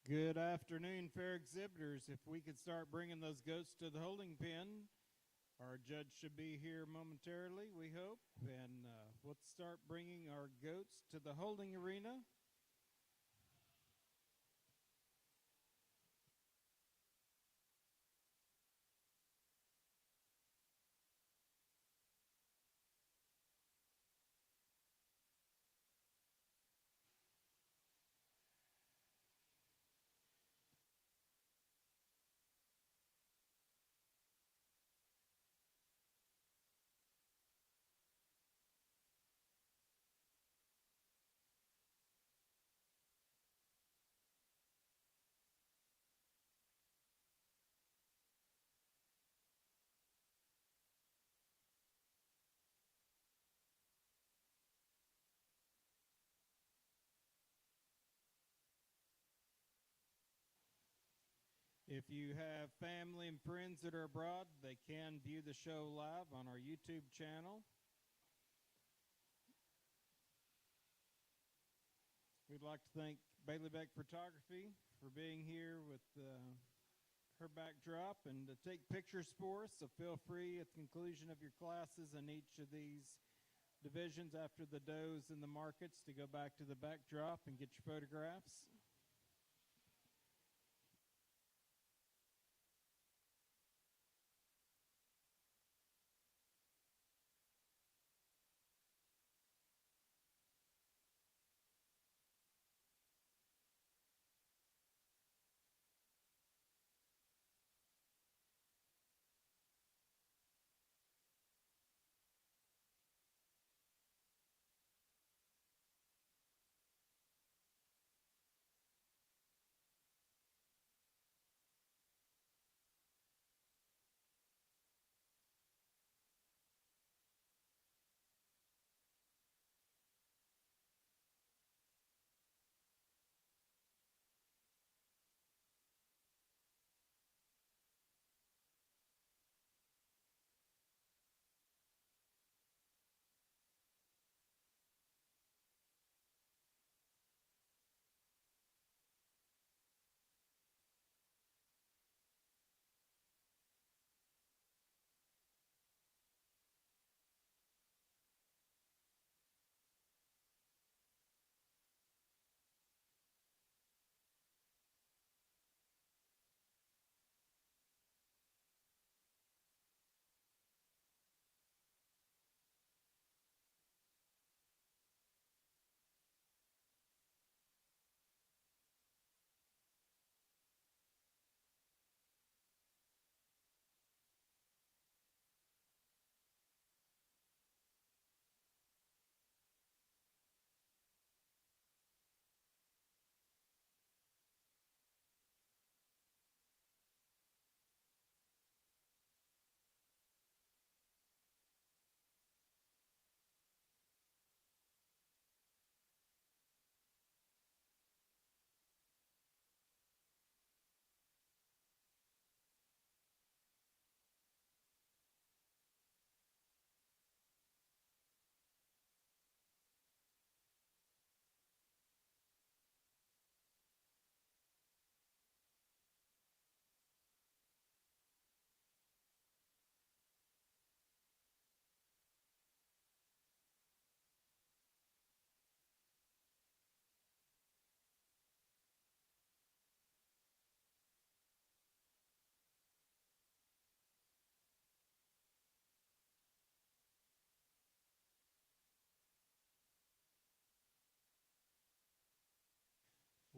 Good afternoon, fair exhibitors. If we could start bringing those goats to the holding pen, our judge should be here momentarily, we hope. And let's start bringing our goats to the holding arena. If you have family and friends that are abroad, they can view the show live on our YouTube channel. We'd like to thank Bailey Beck Photography for being here with her backdrop and to take pictures for us. So feel free at the conclusion of your classes in each of these divisions after the does and the markets to go back to the backdrop and get your photographs.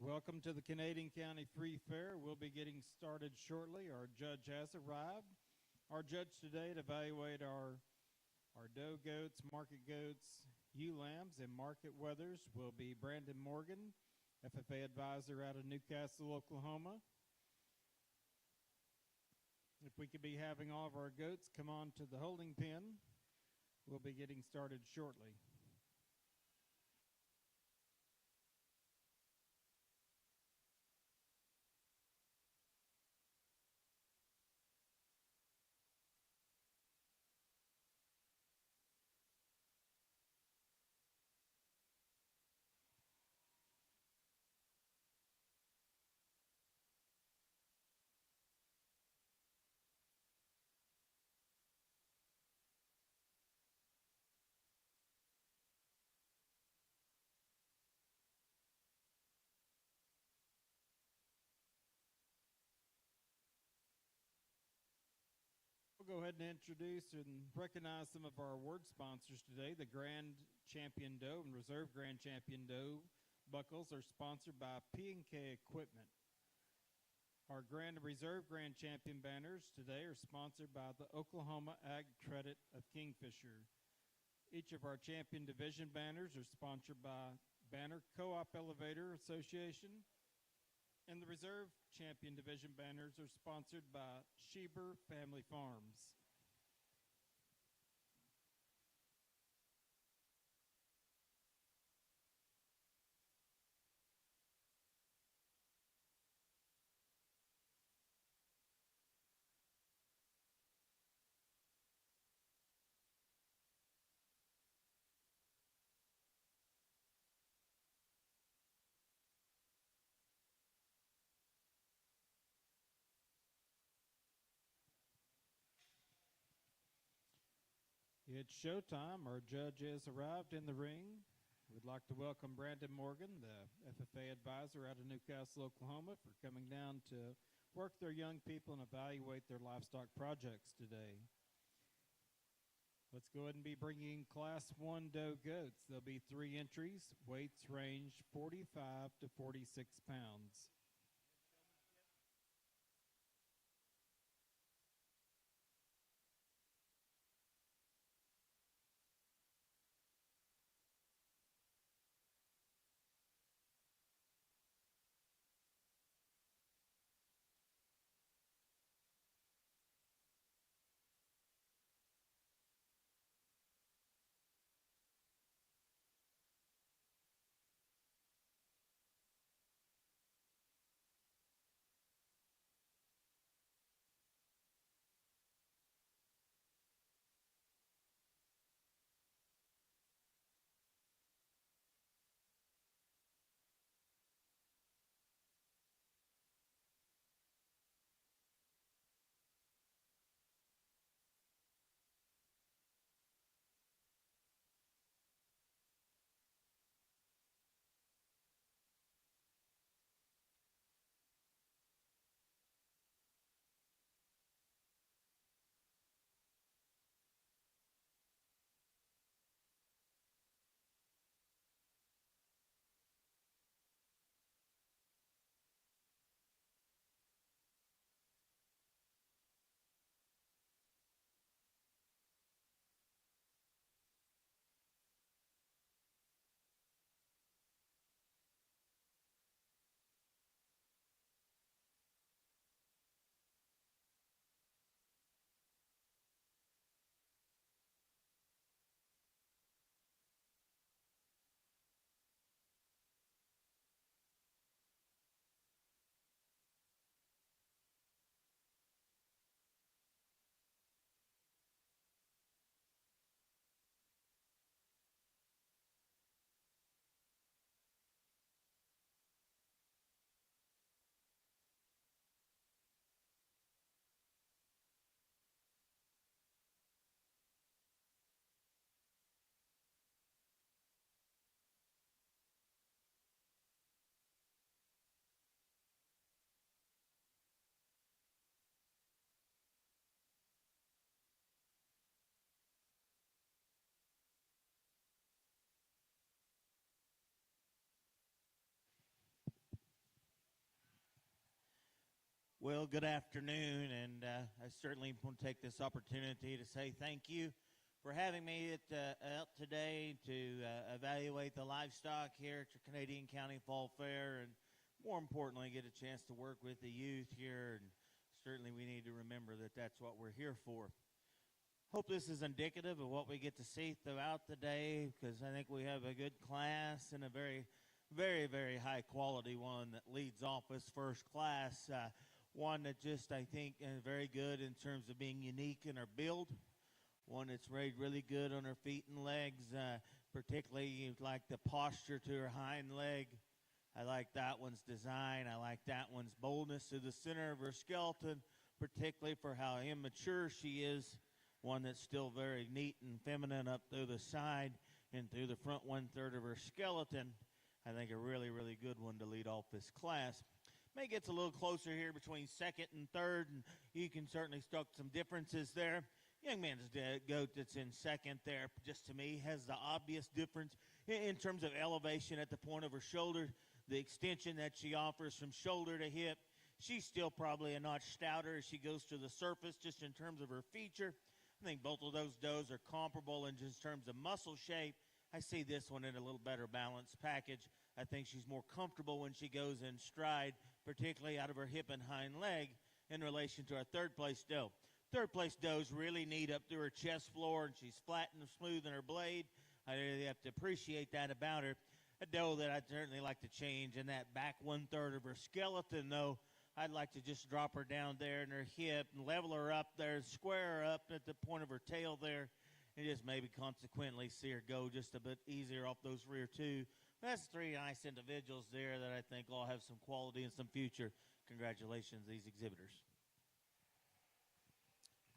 Welcome to the Canadian County Free Fair. We'll be getting started shortly. Our judge has arrived. Our judge today to evaluate our doe goats, market goats, ewe lambs, and market wethers will be Brandon Morgan, FFA advisor out of Newcastle, Oklahoma. If we could be having all of our goats come on to the holding pen, we'll be getting started shortly. We'll go ahead and introduce and recognize some of our award sponsors today. The Grand Champion Doe and Reserve Grand Champion Doe buckles are sponsored by P&K Equipment. Our Grand and Reserve Grand Champion banners today are sponsored by the Oklahoma Ag Credit of Kingfisher. Each of our Champion Division banners are sponsored by Banner Co-op Elevator Association, and the Reserve Champion Division banners are sponsored by Sheber Family Farms. It's showtime. Our judge has arrived in the ring. We'd like to welcome Brandon Morgan, the FFA advisor out of Newcastle, Oklahoma, for coming down to work their young people and evaluate their livestock projects today. Let's go ahead and be bringing Class 1 doe goats. There'll be 3 entries. Weights range 45 to 46 pounds. Well, good afternoon, and I certainly want to take this opportunity to say thank you for having me out today to evaluate the livestock here at your Canadian County Fall Fair, and more importantly, get a chance to work with the youth here. And certainly, we need to remember that that's what we're here for. Hope this is indicative of what we get to see throughout the day, because I think we have a good class and a very, very, very high quality one that leads off as first class. One that just, I think, is very good in terms of being unique in her build. One that's raised really good on her feet and legs, particularly like the posture to her hind leg. I like that one's design. I like that one's boldness to the center of her skeleton, particularly for how immature she is. One that's still very neat and feminine up through the side and through the front 1/3 of her skeleton. I think a really, really good one to lead off this class. May gets a little closer here between second and third, and you can certainly stoke some differences there. Young man's goat that's in second there, just to me, has the obvious difference in terms of elevation at the point of her shoulder, the extension that she offers from shoulder to hip. She's still probably a notch stouter as she goes to the surface just in terms of her feature. I think both of those does are comparable in just terms of muscle shape. I see this one in a little better balanced package. I think she's more comfortable when she goes in stride, particularly out of her hip and hind leg in relation to our third place doe. Third place doe's really neat up through her chest floor, and she's flat and smooth in her blade. I really have to appreciate that about her. A doe that I'd certainly like to change in that back 1/3 of her skeleton, though. I'd like to just drop her down there in her hip and level her up there, square her up at the point of her tail there, and just maybe consequently see her go just a bit easier off those rear two. That's three nice individuals there that I think all have some quality and some future. Congratulations, these exhibitors.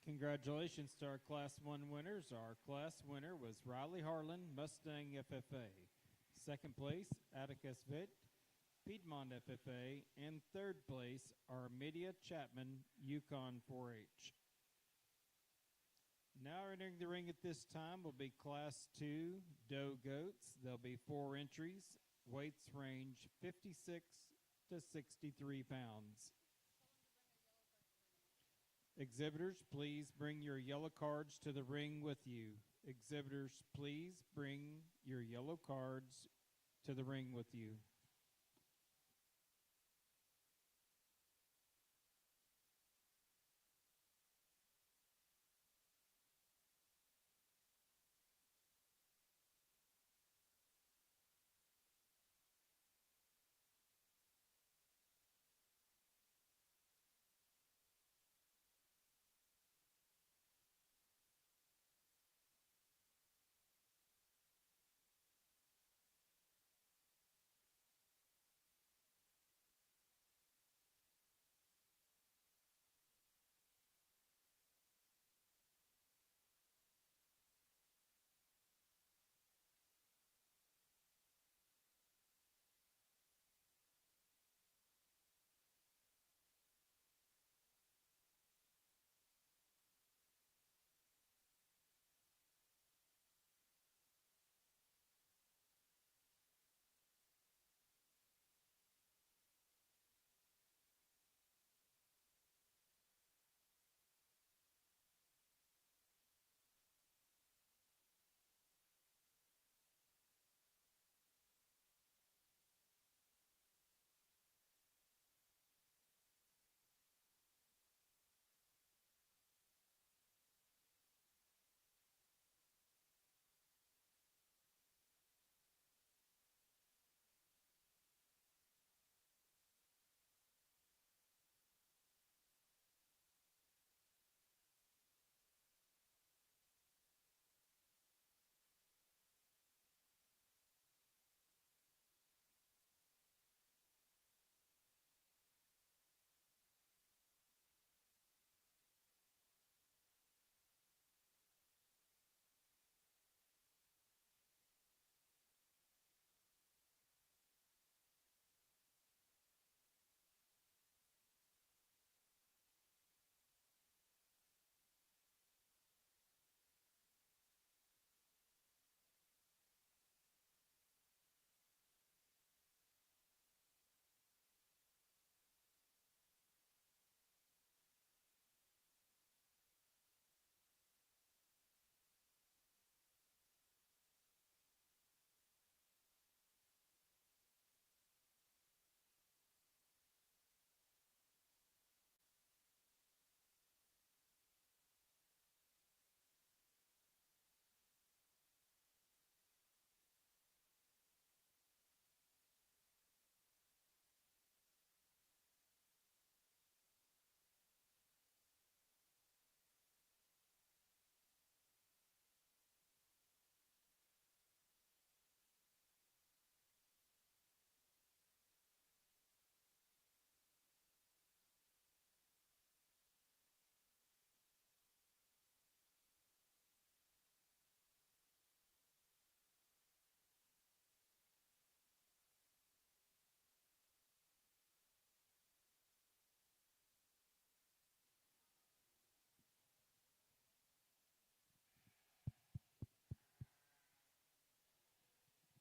Congratulations to our Class 1 winners. Our class winner was Riley Harlan, Mustang FFA. Second place, Atticus Vitt, Piedmont FFA. And third place, Armedia Chapman, Yukon 4-H. Now entering the ring at this time will be Class 2 doe goats. There'll be 4 entries. Weights range 56 to 63 pounds. Exhibitors, please bring your yellow cards to the ring with you. Exhibitors, please bring your yellow cards to the ring with you.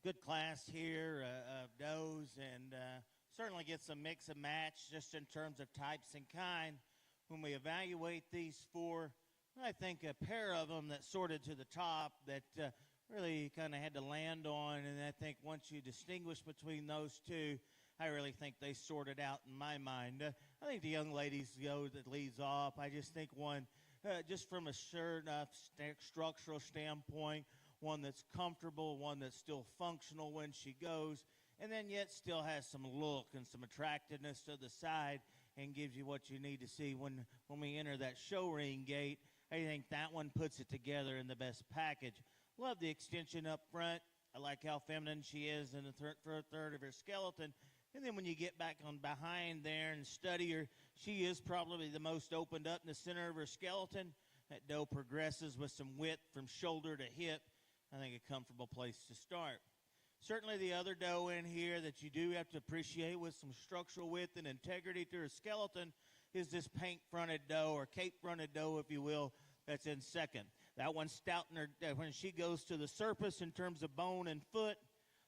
good class here of does, and certainly get some mix and match just in terms of types and kind. When we evaluate these four, I think a pair of them that sorted to the top that really kind of had to land on, and I think once you distinguish between those two, I really think they sorted out in my mind. I think the young ladies go that leads off. I just think one, just from a sure enough structural standpoint, one that's comfortable, one that's still functional when she goes, and then yet still has some look and some attractiveness to the side and gives you what you need to see when we enter that show ring gate. I think that one puts it together in the best package. Love the extension up front. I like how feminine she is in the third of her skeleton. And then when you get back on behind there and study her, she is probably the most opened up in the center of her skeleton. That doe progresses with some width from shoulder to hip. I think a comfortable place to start. Certainly the other doe in here that you do have to appreciate with some structural width and integrity to her skeleton is this paint-fronted doe, or cape-fronted doe, if you will, that's in second. That one's stout in her, when she goes to the surface in terms of bone and foot,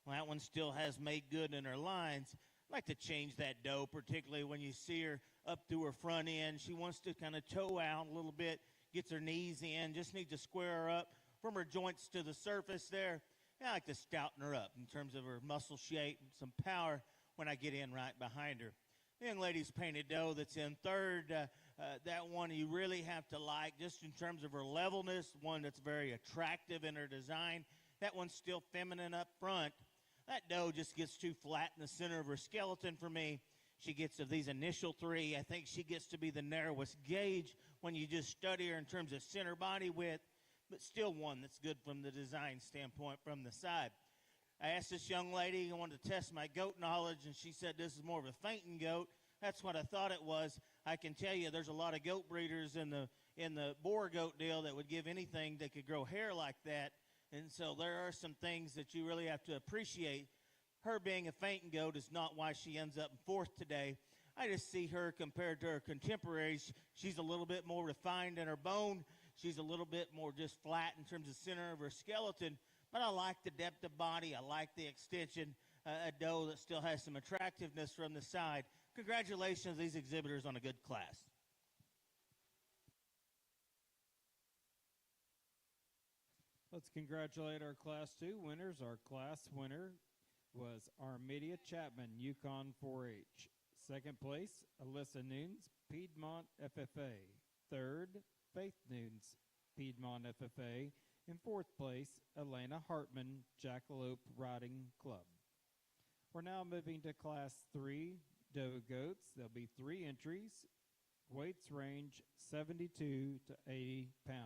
well, that one still has made good in her lines. I like to change that doe, particularly when you see her up through her front end. She wants to kind of toe out a little bit, gets her knees in, just need to square her up from her joints to the surface there. I like to stouten her up in terms of her muscle shape and some power when I get in right behind her. The young lady's painted doe that's in third, that one you really have to like just in terms of her levelness, one that's very attractive in her design. That one's still feminine up front. That doe just gets too flat in the center of her skeleton for me. She gets, of these initial three, I think she gets to be the narrowest gauge when you just study her in terms of center body width, but still one that's good from the design standpoint from the side. I asked this young lady, I wanted to test my goat knowledge, and she said this is more of a fainting goat. That's what I thought it was. I can tell you there's a lot of goat breeders in the boar goat deal that would give anything that could grow hair like that. And so there are some things that you really have to appreciate. Her being a fainting goat is not why she ends up in fourth today. I just see her compared to her contemporaries. She's a little bit more refined in her bone. She's a little bit more just flat in terms of center of her skeleton. But I like the depth of body. I like the extension. A doe that still has some attractiveness from the side. Congratulations to these exhibitors on a good class. Let's congratulate our Class 2 winners. Our class winner was Armedia Chapman, Yukon 4-H. Second place, Alyssa Nunes, Piedmont FFA. Third, Faith Nunes, Piedmont FFA. In fourth place, Elena Hartman, Jackalope Riding Club. We're now moving to Class 3 doe goats. There'll be 3 entries. Weights range 72 to 80 pounds.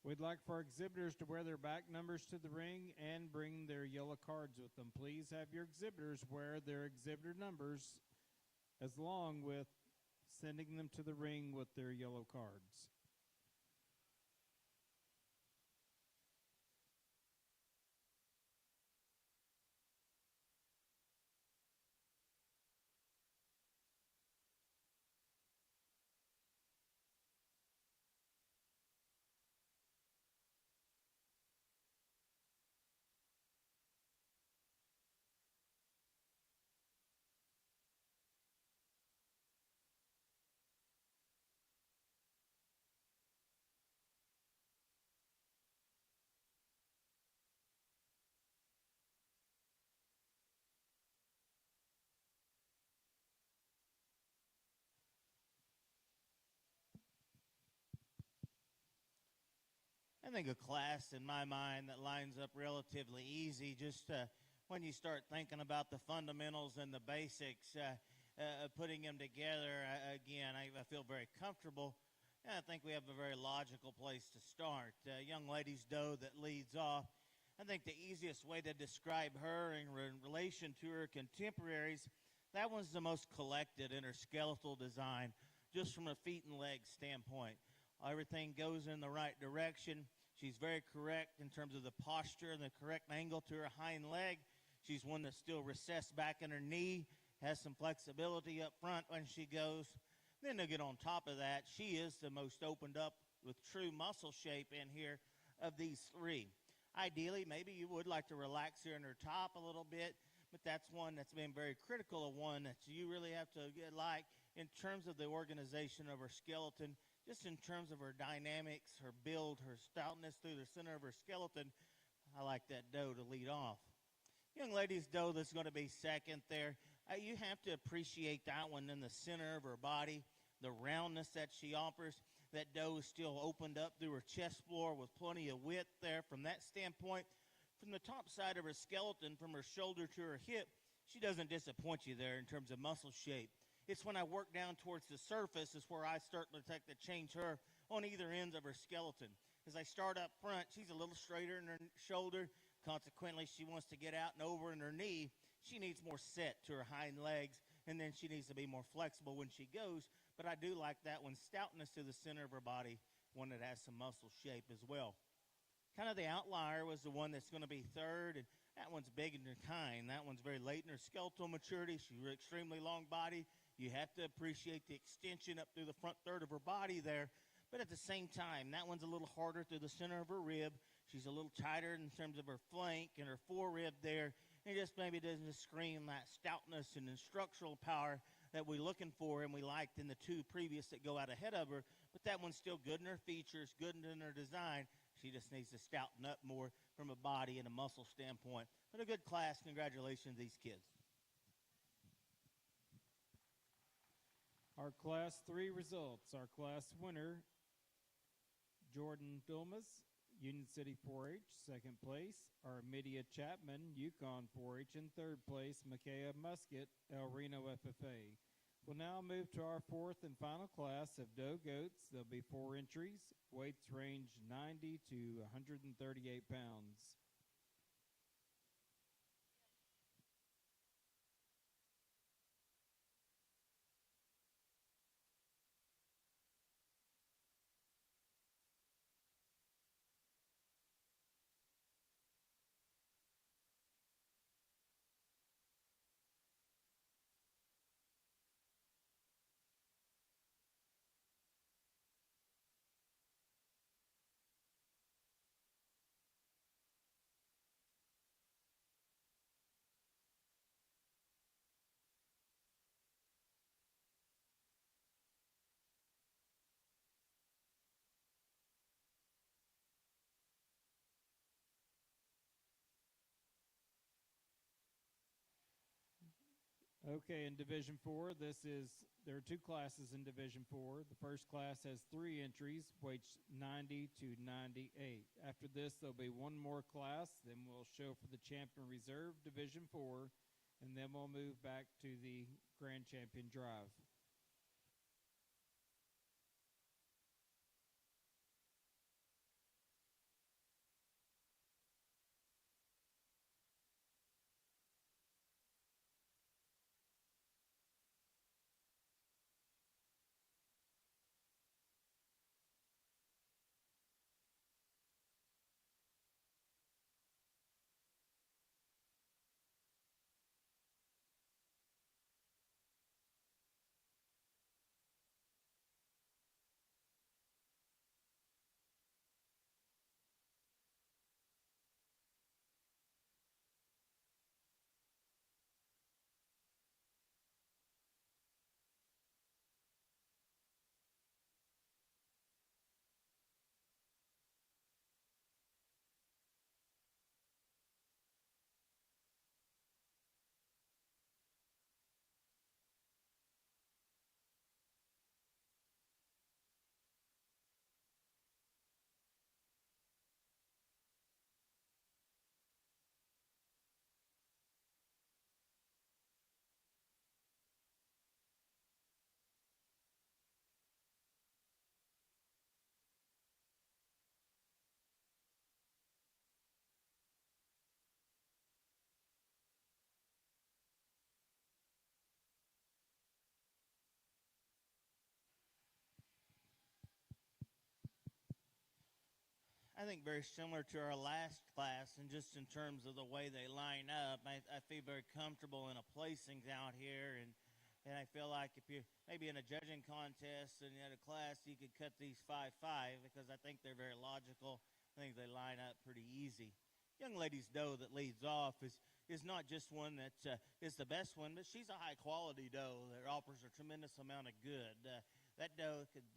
We'd like for our exhibitors to wear their back numbers to the ring and bring their yellow cards with them. Please have your exhibitors wear their exhibitor numbers as long with sending them to the ring with their yellow cards. I think a class in my mind that lines up relatively easy just when you start thinking about the fundamentals and the basics, putting them together, again, I feel very comfortable. And I think we have a very logical place to start. Young lady's doe that leads off. I think the easiest way to describe her in relation to her contemporaries, that one's the most collected in her skeletal design, just from a feet and legs standpoint. Everything goes in the right direction. She's very correct in terms of the posture and the correct angle to her hind leg. She's one that's still recessed back in her knee, has some flexibility up front when she goes. Then to get on top of that, she is the most opened up with true muscle shape in here of these three. Ideally, maybe you would like to relax here in her top a little bit, but that's one that's been very critical of one that you really have to get like in terms of the organization of her skeleton. Just in terms of her dynamics, her build, her stoutness through the center of her skeleton, I like that doe to lead off. Young lady's doe that's going to be second there, you have to appreciate that one in the center of her body, the roundness that she offers. That doe is still opened up through her chest floor with plenty of width there from that standpoint. From the top side of her skeleton, from her shoulder to her hip, she doesn't disappoint you there in terms of muscle shape. It's when I work down towards the surface is where I start to change her on either ends of her skeleton. As I start up front, she's a little straighter in her shoulder. Consequently, she wants to get out and over in her knee. She needs more set to her hind legs, and then she needs to be more flexible when she goes. But I do like that one, stoutness to the center of her body, one that has some muscle shape as well. Kind of the outlier was the one that's going to be third, and that one's big in her kind. That one's very late in her skeletal maturity. She's extremely long body. You have to appreciate the extension up through the front third of her body there. But at the same time, that one's a little harder through the center of her rib. She's a little tighter in terms of her flank and her forerib there. And just maybe doesn't scream that stoutness and structural power that we're looking for and we liked in the two previous that go out ahead of her. But that one's still good in her features, good in her design. She just needs to stouten up more from a body and a muscle standpoint. But a good class. Congratulations to these kids. Our Class 3 results. Our class winner, Jordan Dulmas, Union City 4-H, second place. Armidia Chapman, Yukon 4-H, in third place. Micaiah Musket, El Reno FFA. We'll now move to our fourth and final class of doe goats. There'll be 4 entries. Weights range 90 to 138 pounds. Okay, in Division 4, there are 2 classes in Division 4. The first class has 3 entries, weights 90 to 98. After this, there'll be 1 more class. Then we'll show for the Champion Reserve Division 4, and then we'll move back to the Grand Champion Drive. I think very similar to our last class, and just in terms of the way they line up, I feel very comfortable in a placings out here, and I feel like if you're maybe in a judging contest and you had a class, you could cut these 5-5 because I think they're very logical. I think they line up pretty easy. Young lady's doe that leads off is not just one that is the best one, but she's a high-quality doe that offers a tremendous amount of good. That doe could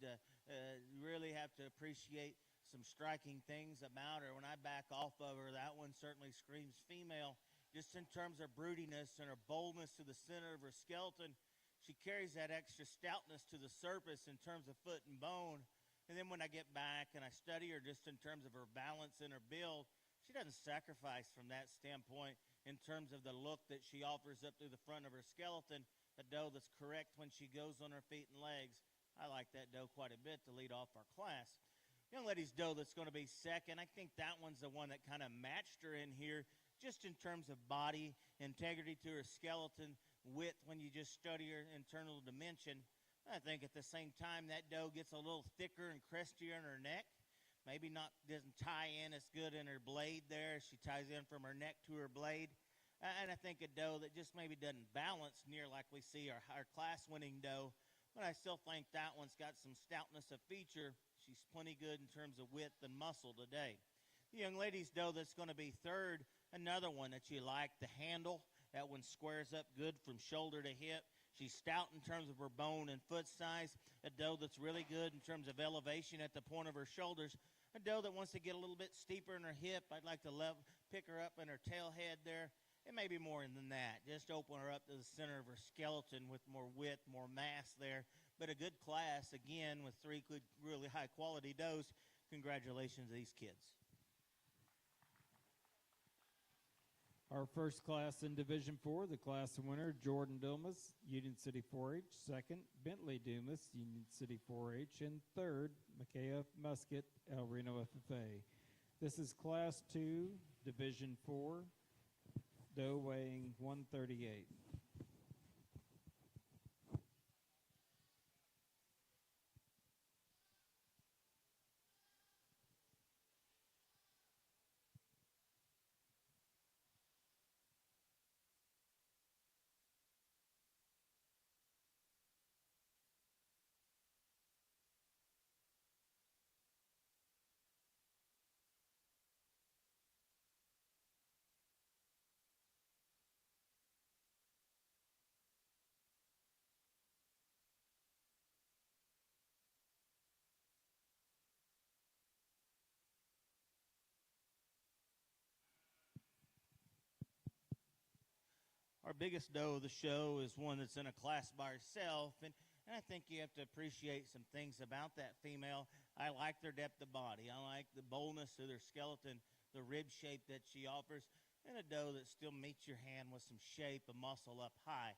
really have to appreciate some striking things about her. When I back off of her, that one certainly screams female, just in terms of broodiness and her boldness to the center of her skeleton. She carries that extra stoutness to the surface in terms of foot and bone. And then when I get back and I study her just in terms of her balance and her build, she doesn't sacrifice from that standpoint in terms of the look that she offers up through the front of her skeleton, a doe that's correct when she goes on her feet and legs. I like that doe quite a bit to lead off our class. Young lady's doe that's going to be second, I think that one's the one that kind of matched her in here just in terms of body, integrity to her skeleton, width when you just study her internal dimension. I think at the same time that doe gets a little thicker and crestier in her neck. Maybe doesn't tie in as good in her blade there. She ties in from her neck to her blade. And I think a doe that just maybe doesn't balance near like we see our class-winning doe. But I still think that one's got some stoutness of feature. She's plenty good in terms of width and muscle today. The young lady's doe that's going to be third, another one that you like, the handle. That one squares up good from shoulder to hip. She's stout in terms of her bone and foot size. A doe that's really good in terms of elevation at the point of her shoulders. A doe that wants to get a little bit steeper in her hip. I'd like to pick her up in her tail head there. It may be more than that. Just open her up to the center of her skeleton with more width, more mass there. But a good class, again, with three good, really high-quality does. Congratulations to these kids. Our first class in Division 4, the class winner, Jordan Dumas, Union City 4-H. Second, Bentley Dumas, Union City 4-H. And third, Micaiah Musket, El Reno FFA. This is Class 2, Division 4, doe weighing 138. Our biggest doe of the show is one that's in a class by herself, and I think you have to appreciate some things about that female. I like their depth of body. I like the boldness of their skeleton, the rib shape that she offers, and a doe that still meets your hand with some shape and muscle up high.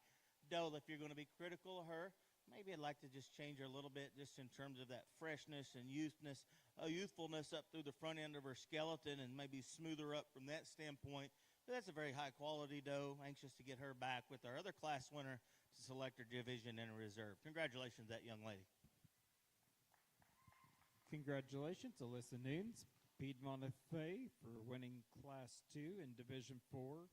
Doe, if you're going to be critical of her, maybe I'd like to just change her a little bit just in terms of that freshness and youthfulness up through the front end of her skeleton and maybe smooth her up from that standpoint. But that's a very high-quality doe. Anxious to get her back with our other class winner to select her division in reserve. Congratulations to that young lady. Congratulations, Alyssa Nunes, Piedmont FFA, for winning Class 2 in Division 4.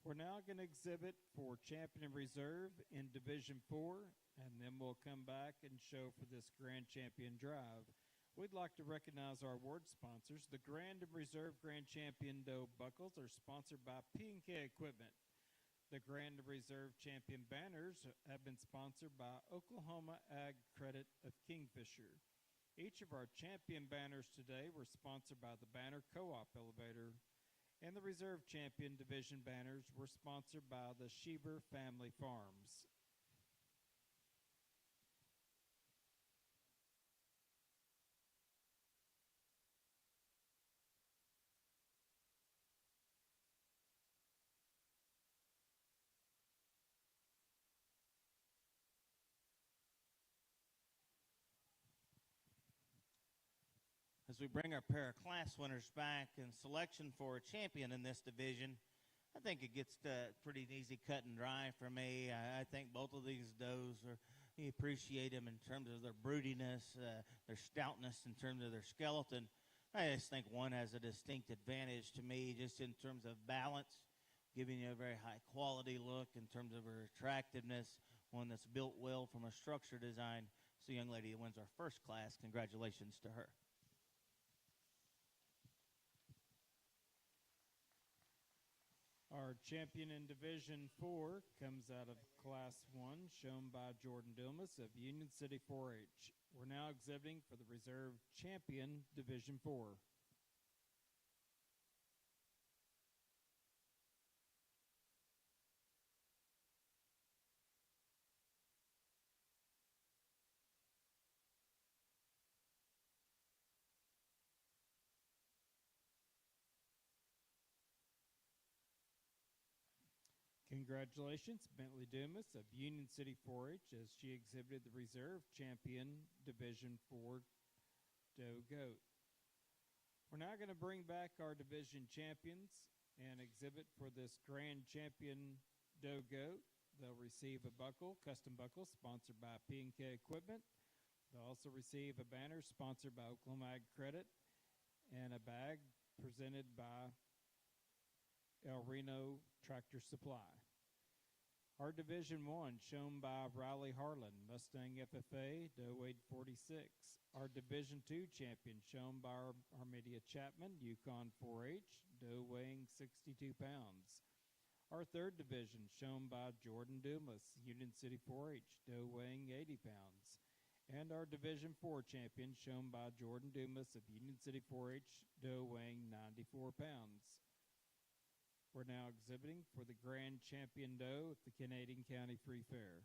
We're now going to exhibit for champion in reserve in Division 4, and then we'll come back and show for this Grand Champion drive. We'd like to recognize our award sponsors. The Grand and Reserve Grand Champion Doe Buckles are sponsored by P&K Equipment. The Grand and Reserve Champion Banners have been sponsored by Oklahoma Ag Credit of Kingfisher. Each of our champion banners today were sponsored by the Banner Co-op Elevator, and the Reserve Champion Division banners were sponsored by the Sheber Family Farms. As we bring our pair of class winners back in selection for a champion in this division, I think it gets pretty easy cut and dry for me. I think both of these does you appreciate them in terms of their broodiness, their stoutness in terms of their skeleton. I just think one has a distinct advantage to me just in terms of balance, giving you a very high quality look in terms of her attractiveness, one that's built well from a structure design. It's a young lady that wins our first class. Congratulations to her. Our champion in Division 4 comes out of Class 1, shown by Jordan Dumas of Union City 4-H. We're now exhibiting for the reserve champion Division 4. Congratulations, Bentley Dumas of Union City 4-H, as she exhibited the reserve champion Division 4 Doe Goat. We're now going to bring back our division champions and exhibit for this grand champion Doe Goat. They'll receive a buckle, custom buckle, sponsored by P&K Equipment. They'll also receive a banner sponsored by Oklahoma Ag Credit and a bag presented by El Reno Tractor Supply. Our Division 1, shown by Riley Harlan, Mustang FFA, Doe weighed 46. Our Division 2 champion, shown by Armidia Chapman, Yukon 4-H, Doe weighing 62 pounds. Our third division, shown by Jordan Dumas, Union City 4-H, Doe weighing 80 pounds. And our Division 4 champion, shown by Jordan Dumas of Union City 4-H, Doe weighing 94 pounds. We're now exhibiting for the Grand Champion Doe at the Canadian County Free Fair.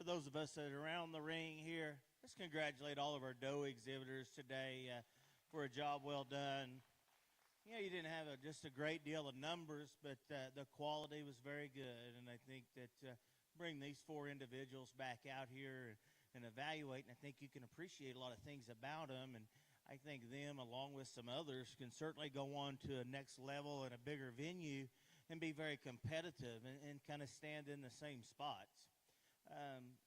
For those of us that are around the ring here, let's congratulate all of our Doe exhibitors today for a job well done. You know, you didn't have just a great deal of numbers, but the quality was very good. And I think that bring these four individuals back out here and evaluate, and I think you can appreciate a lot of things about them. And I think them, along with some others, can certainly go on to a next level and a bigger venue and be very competitive and kind of stand in the same spots.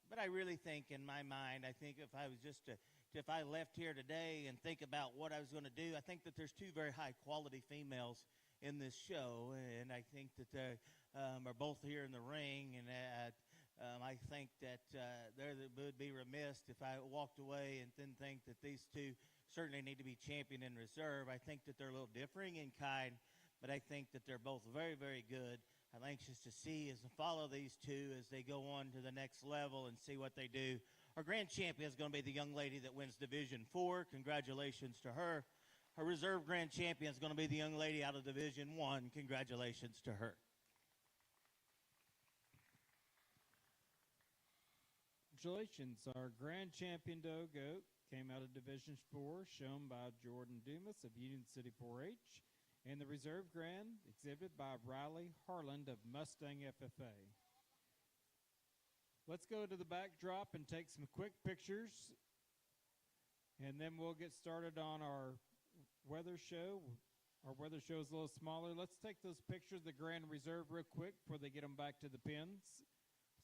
But I really think, in my mind, I think if I was if I left here today and think about what I was going to do, I think that there's two very high quality females in this show, and I think that they are both here in the ring, and I think that they would be remiss if I walked away and didn't think that these two certainly need to be champion in reserve. I think that they're a little differing in kind, but I think that they're both very, very good. I'm anxious to see and follow these two as they go on to the next level and see what they do. Our grand champion is going to be the young lady that wins Division 4. Congratulations to her. Our reserve grand champion is going to be the young lady out of Division 1. Congratulations to her. Congratulations. Our grand champion Doe Goat came out of Division 4, shown by Jordan Dumas of Union City 4-H. And the reserve grand exhibited by Riley Harland of Mustang FFA. Let's go to the backdrop and take some quick pictures, and then we'll get started on our weather show. Our weather show is a little smaller. Let's take those pictures of the grand reserve real quick before they get them back to the pins.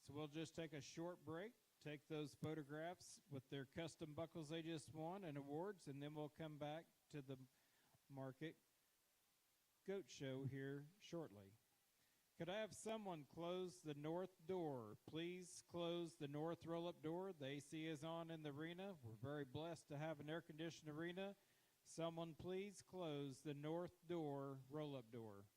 So we'll just take a short break, take those photographs with their custom buckles they just won and awards, and then we'll come back to the market goat show here shortly. Could I have someone close the north door? Please close the north roll-up door. The AC is on in the arena. We're very blessed to have an air-conditioned arena. Someone please close the north door, roll-up door.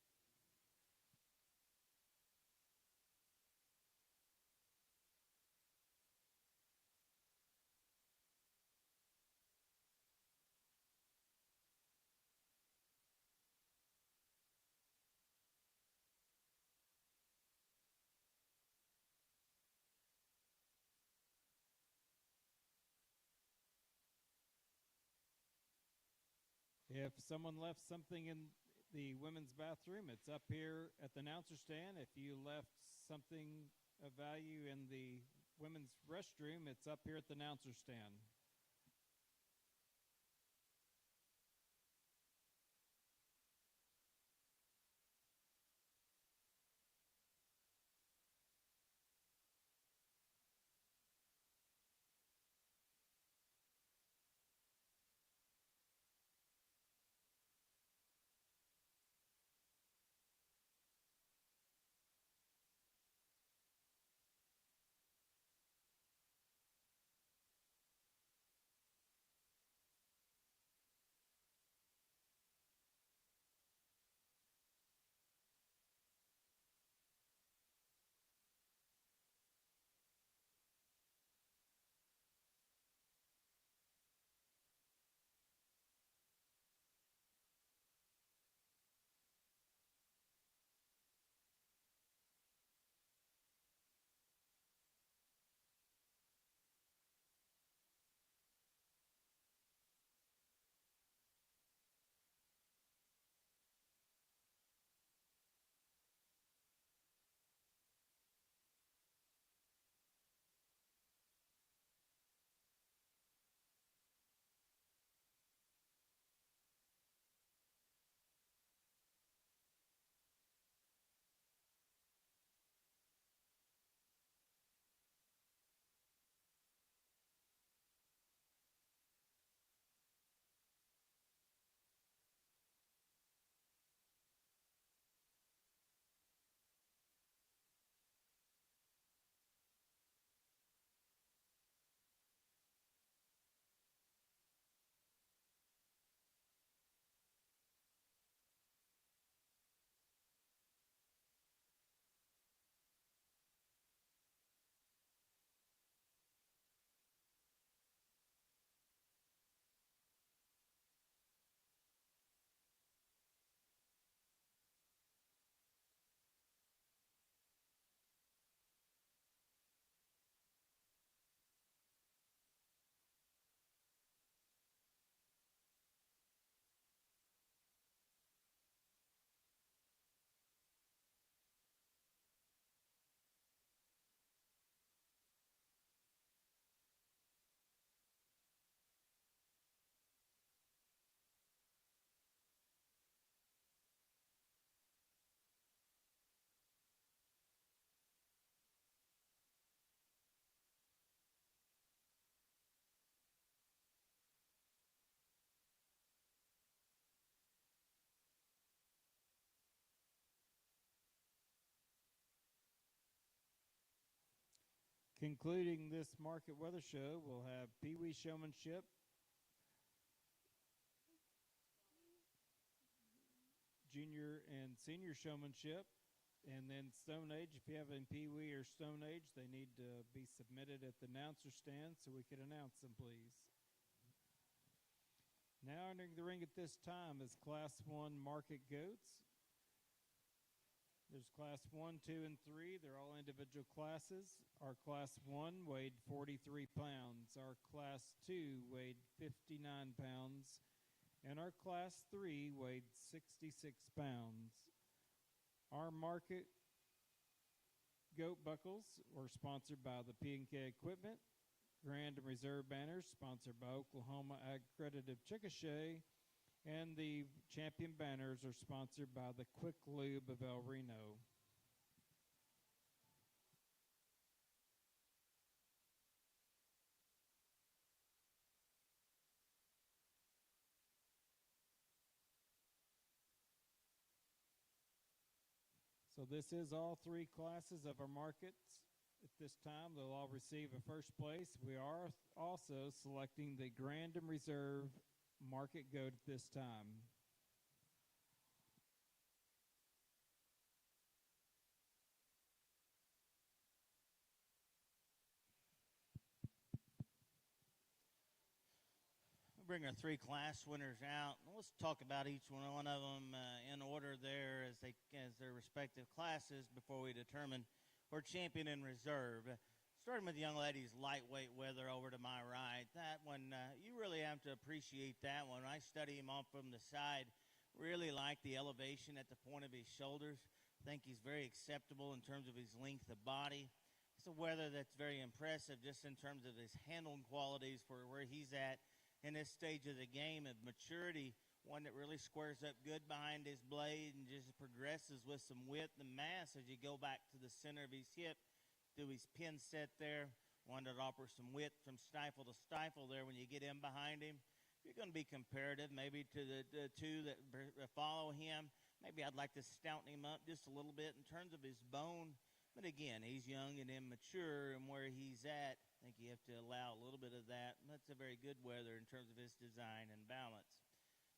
If someone left something in the women's bathroom, it's up here at the announcer stand. If you left something of value in the women's restroom, it's up here at the announcer stand. Concluding this market weather show, we'll have Pee Wee Showmanship, Junior and Senior Showmanship, and then Stone Age. If you have in Pee Wee or Stone Age, they need to be submitted at the announcer stand so we can announce them, please. Now entering the ring at this time is Class 1 Market Goats. There's Class 1, 2, and 3. They're all individual classes. Our Class 1 weighed 43 pounds. Our Class 2 weighed 59 pounds. And our Class 3 weighed 66 pounds. Our market goat buckles were sponsored by the P&K Equipment. Grand and Reserve banners sponsored by Oklahoma Accredited Chickasha. And the champion banners are sponsored by the Quick Lube of El Reno. So this is all three classes of our markets. At this time, they'll all receive a first place. We are also selecting the Grand and Reserve market goat at this time. We'll bring our three class winners out. Let's talk about each one of them in order there as their respective classes before we determine for champion and reserve. Starting with the young ladies, lightweight weather over to my right. That one, you really have time to appreciate that one. I study him off from the side. Really like the elevation at the point of his shoulders. I think he's very acceptable in terms of his length of body. It's a wether that's very impressive just in terms of his handling qualities for where he's at in this stage of the game of maturity. One that really squares up good behind his blade and just progresses with some width and mass as you go back to the center of his hip, do his pin set there. One that offers some width from stifle to stifle there when you get in behind him. You're going to be comparative maybe to the two that follow him. Maybe I'd like to stouten him up just a little bit in terms of his bone. But again, he's young and immature, and where he's at, I think you have to allow a little bit of that. And that's a very good wether in terms of his design and balance.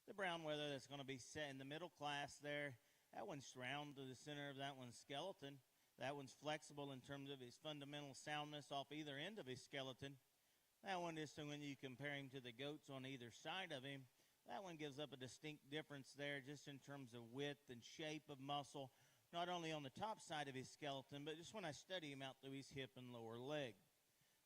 The brown wether that's going to be set in the middle class there, that one's round to the center of that one's skeleton. That one's flexible in terms of his fundamental soundness off either end of his skeleton. That one is when you compare him to the goats on either side of him. That one gives up a distinct difference there just in terms of width and shape of muscle, not only on the top side of his skeleton, but just when I study him out through his hip and lower leg.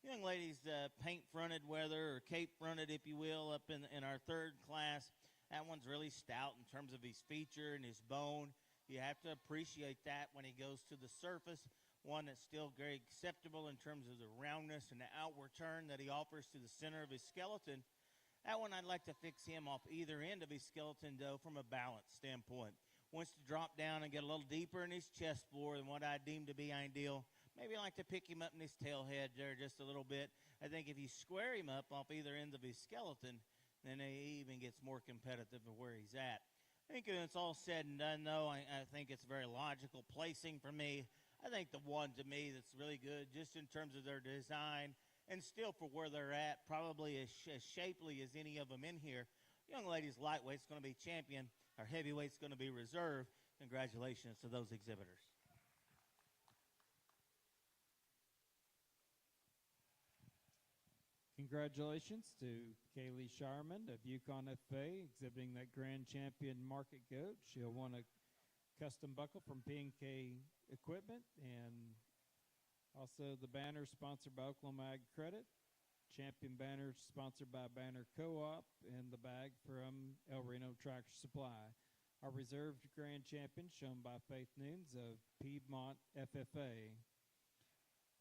Young ladies, paint-fronted wether, or cape-fronted, if you will, up in our third class. That one's really stout in terms of his feature and his bone. You have to appreciate that when he goes to the surface. One that's still very acceptable in terms of the roundness and the outward turn that he offers to the center of his skeleton. That one I'd like to fix him off either end of his skeleton, though, from a balance standpoint. Wants to drop down and get a little deeper in his chest floor than what I deem to be ideal. Maybe I like to pick him up in his tail head there just a little bit. I think if you square him up off either end of his skeleton, then he even gets more competitive of where he's at. I think when it's all said and done, though, I think it's very logical placing for me. I think the one to me that's really good just in terms of their design and still for where they're at, probably as shapely as any of them in here. Young ladies lightweight's going to be champion. Our heavyweight's going to be reserve. Congratulations to those exhibitors. Congratulations to Kaylee Sharman of Yukon FA exhibiting that Grand Champion Market Goat. She'll want a custom buckle from P&K Equipment, and also the banner sponsored by Oklahoma Ag Credit. Champion banner sponsored by Banner Co-op, and the bag from El Reno Tractor Supply. Our reserved Grand Champion shown by Faith Nunes of Piedmont FFA.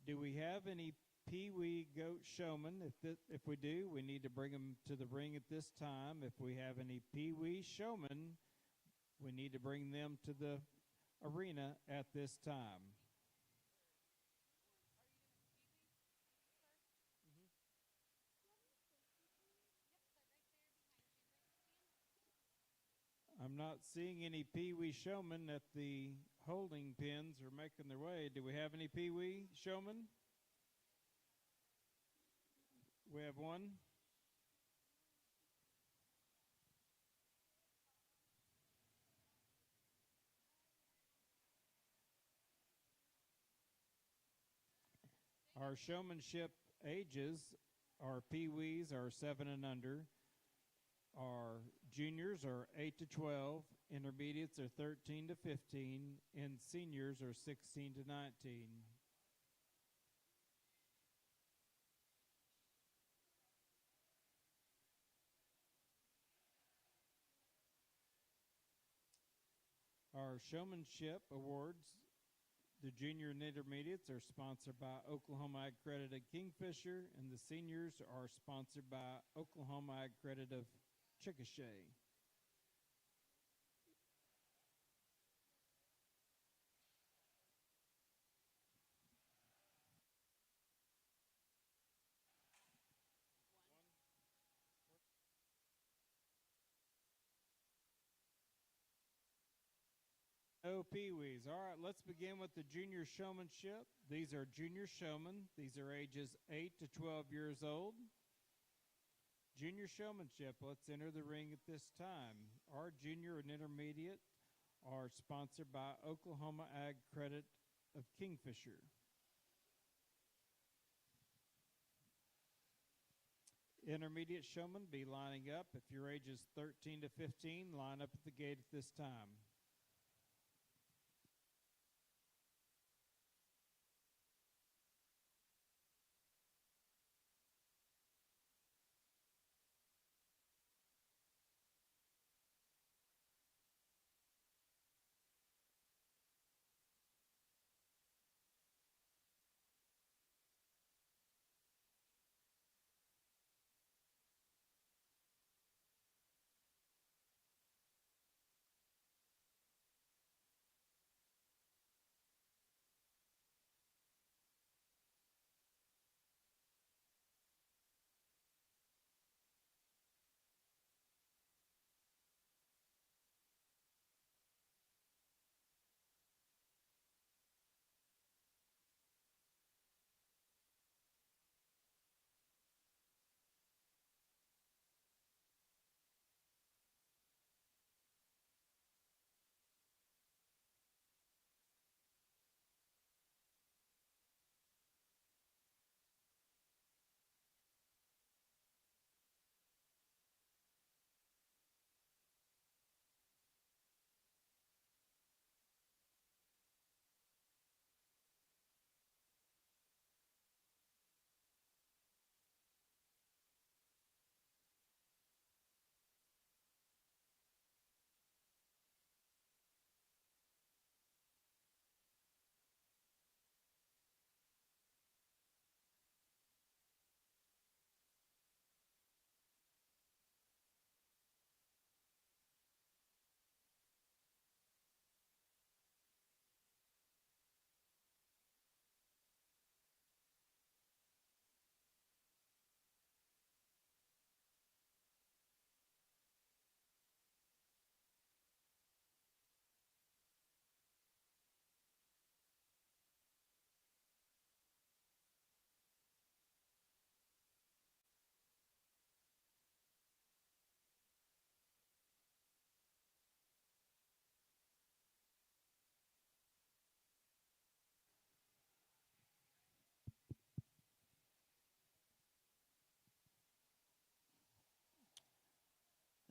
Do we have any Pee-wee goat showmen? If we do, we need to bring them to the ring at this time. If we have any Pee-wee showmen, we need to bring them to the arena at this time. I'm not seeing any Pee-wee showmen at the holding pins or making their way. Do we have any Pee-wee showmen? We have one. Our showmanship ages, our Pee-wees are 7 and under. Our juniors are 8 to 12. Intermediates are 13 to 15. And seniors are 16 to 19. Our showmanship awards, the junior and intermediates are sponsored by Oklahoma Ag Credit of Kingfisher, and the seniors are sponsored by Oklahoma Ag Credit of Chickasha. No Pee-wees. All right, let's begin with the junior showmanship. These are junior showmen. These are ages 8 to 12 years old. Junior showmanship, let's enter the ring at this time. Our junior and intermediate are sponsored by Oklahoma Ag Credit of Kingfisher. Intermediate showmen be lining up. If your age is 13 to 15, line up at the gate at this time.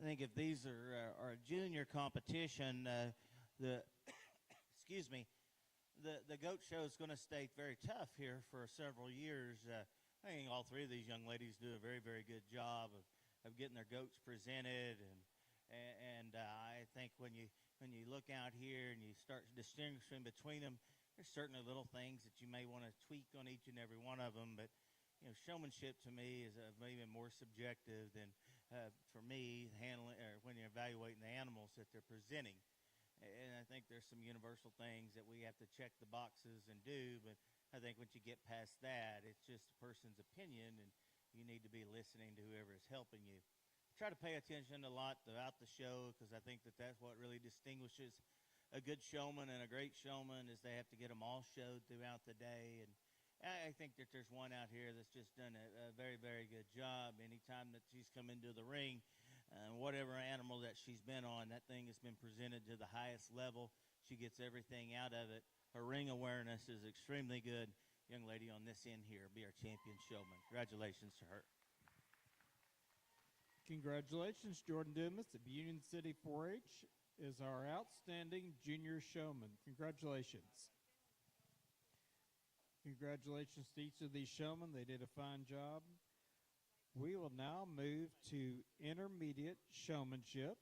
think if these are a junior competition, the excuse me, the goat show is going to stay very tough here for several years. I think all three of these young ladies do a very, very good job of getting their goats presented, and I think when you look out here and you start distinguishing between them, there's certainly little things that you may want to tweak on each and every one of them, but showmanship to me is maybe more subjective than for me handling or when you're evaluating the animals that they're presenting. And I think there's some universal things that we have to check the boxes and do, but I think once you get past that, it's just a person's opinion, and you need to be listening to whoever is helping you. Try to pay attention a lot throughout the show, because I think that that's what really distinguishes a good showman and a great showman is they have to get them all showed throughout the day. And I think that there's one out here that's just done a very, very good job. Anytime that she's come into the ring, whatever animal that she's been on, that thing has been presented to the highest level. She gets everything out of it. Her ring awareness is extremely good. Young lady on this end here will be our champion showman. Congratulations to her. Congratulations, Jordan Dumas of Union City 4-H is our outstanding junior showman. Congratulations. Congratulations to each of these showmen. They did a fine job. We will now move to intermediate showmanship.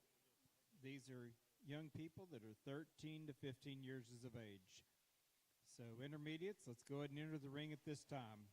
These are young people that are 13 to 15 years of age. So intermediates, let's go ahead and enter the ring at this time.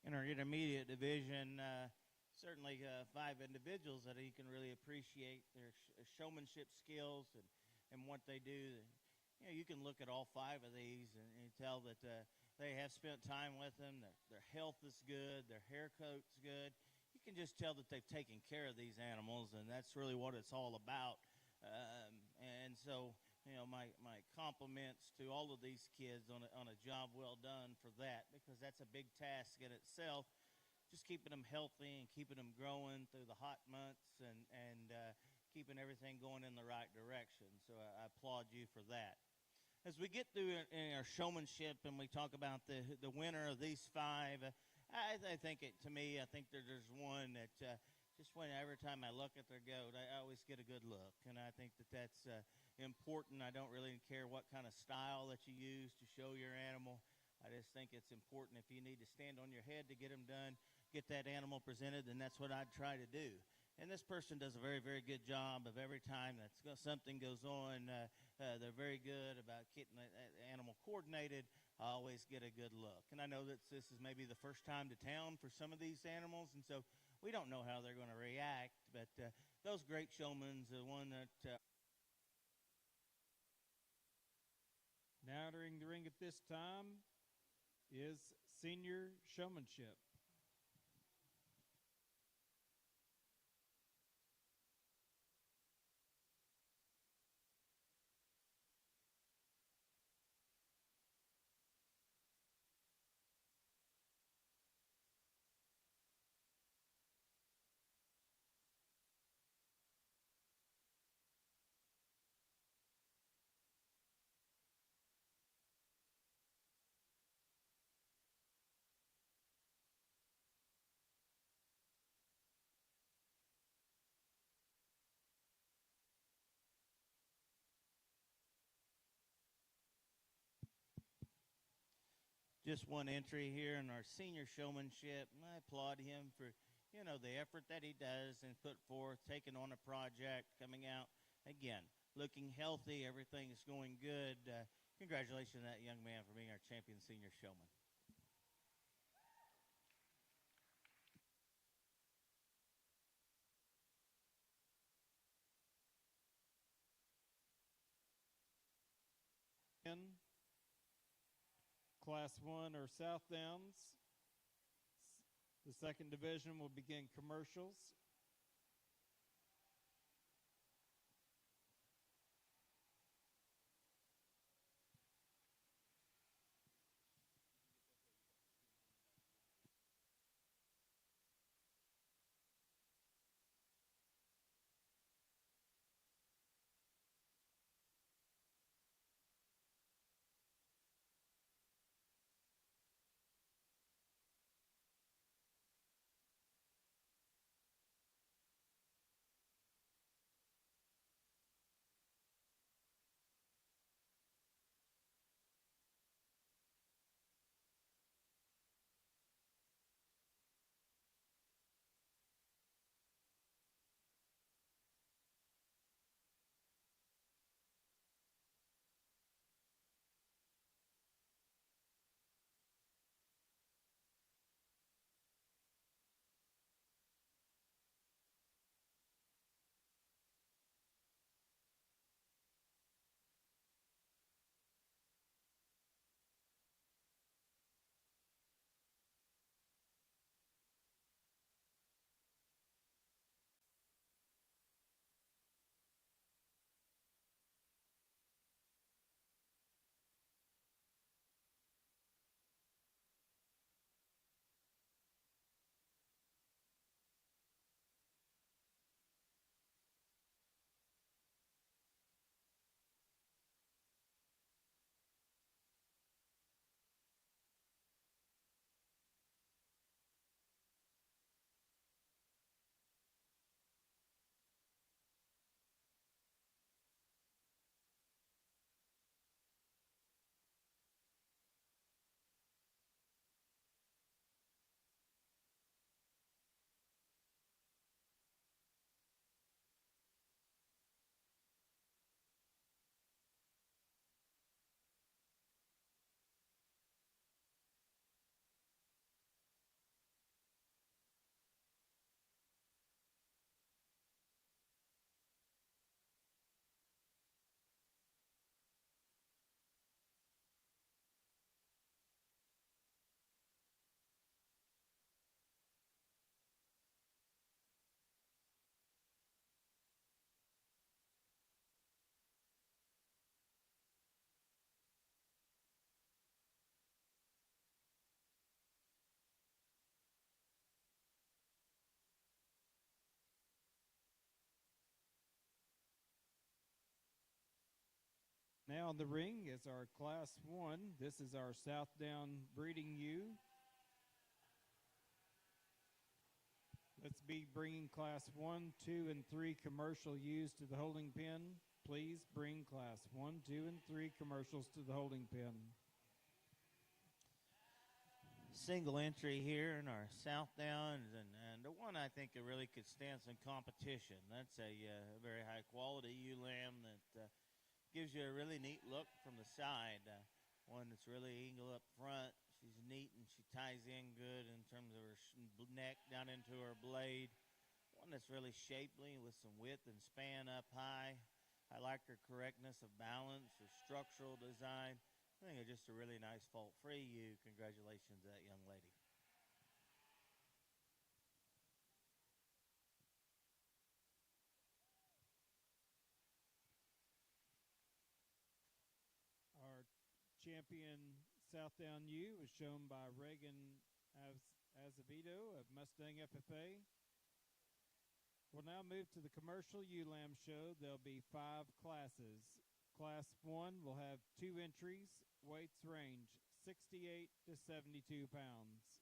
In our intermediate division, certainly 5 individuals that you can really appreciate their showmanship skills and what they do. You can look at all 5 of these and tell that they have spent time with them. Their health is good. Their hair coat's good. You can just tell that they've taken care of these animals, and that's really what it's all about. And so, my compliments to all of these kids on a job well done for that, because that's a big task in itself, just keeping them healthy and keeping them growing through the hot months and keeping everything going in the right direction. So I applaud you for that. As we get through in our showmanship and we talk about the winner of these 5, I think it to me. I think there's one that just when every time I look at their goat, I always get a good look, and I think that that's important. I don't really care what kind of style that you use to show your animal. I just think it's important if you need to stand on your head to get them done, get that animal presented, then that's what I'd try to do. And this person does a very, very good job of every time something goes on. They're very good about getting the animal coordinated. I always get a good look. And I know that this is maybe the first time to town for some of these animals, and so we don't know how they're going to react. But those great showmen, the one that Now entering the ring at this time is senior showmanship. just one entry here in our senior showmanship. And I applaud him for, the effort that he does and put forth, taking on a project, coming out, again, looking healthy. Everything is going good. Congratulations to that young man for being our champion senior showman. In Class 1 or South Downs. The second division will begin commercials. Now in the ring is our Class 1. This is our South Down breeding ewe. that's be bringing class 1, 2, and 3 commercial ewes to the holding pen, please bring class 1, 2, and 3 commercials to the holding pen. Single entry here in our South Downs, and the one I think that really could stand some competition. That's a very high quality ewe lamb that gives you a really neat look from the side. One that's really eagle up front. She's neat and she ties in good in terms of her neck down into her blade. One that's really shapely with some width and span up high. I like her correctness of balance, her structural design. I think it's just a really nice fault-free ewe. Congratulations to that young lady. Our champion Southdown ewe is shown by Reagan Azevedo of Mustang FFA. We'll now move to the commercial ewe lamb show. There'll be 5 classes. Class 1 will have 2 entries. Weights range 68 to 72 pounds.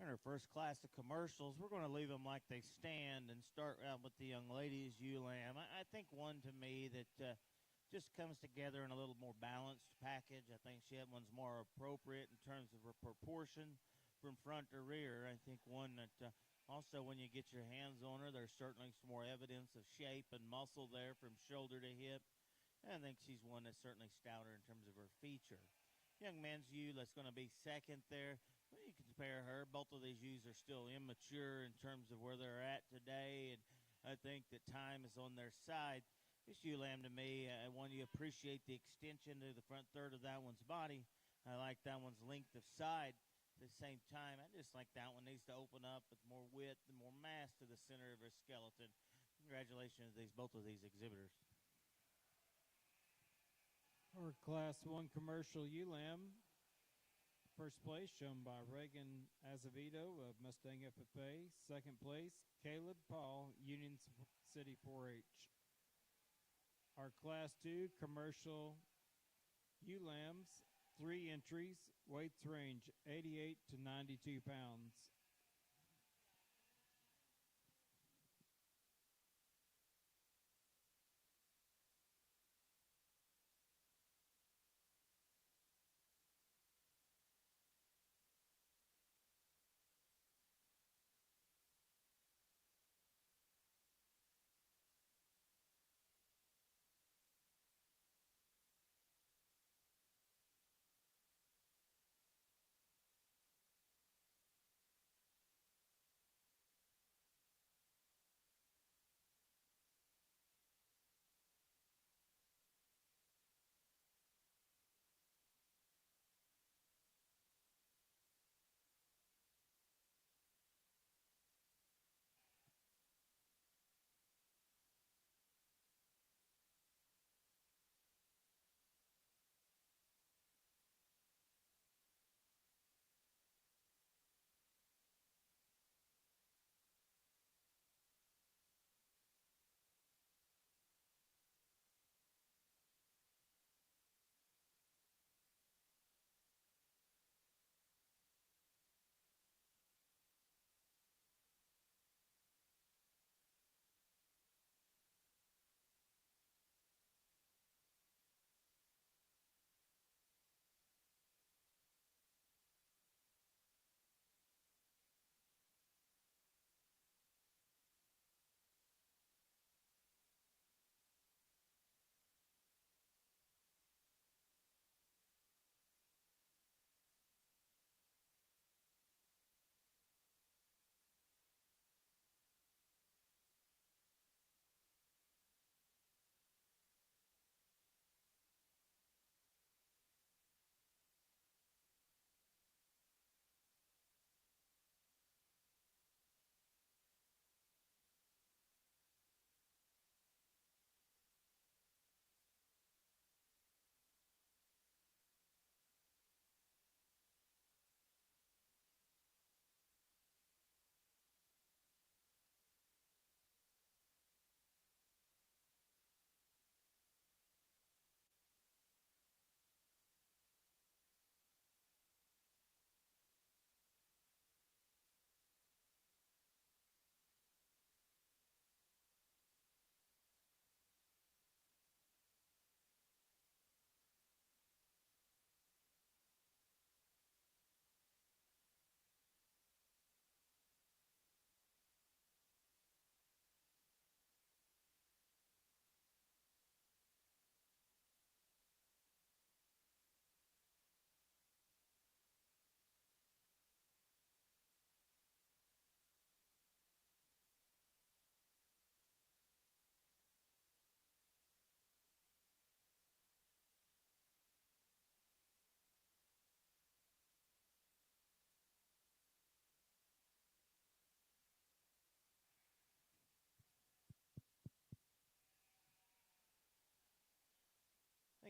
In our first class of commercials, we're going to leave them like they stand and start out with the young lady's ewe lamb. I think one to me that just comes together in a little more balanced package. I think she had one's more appropriate in terms of her proportion from front to rear. I think one that also when you get your hands on her, there's certainly some more evidence of shape and muscle there from shoulder to hip. And I think she's one that's certainly stouter in terms of her feature. Young man's ewe that's going to be second there. Well, you can compare her. Both of these ewes are still immature in terms of where they're at today, and I think that time is on their side. This ewe lamb to me, I want you to appreciate the extension to the front third of that one's body. I like that one's length of side. At the same time, I just like that one needs to open up with more width and more mass to the center of her skeleton. Congratulations to both of these exhibitors. Our Class 1 commercial ewe lamb, first place shown by Reagan Azevedo of Mustang FFA. Second place, Caleb Paul, Union City 4-H. Our Class 2 commercial ewe lambs, 3 entries, weights range 88 to 92 pounds.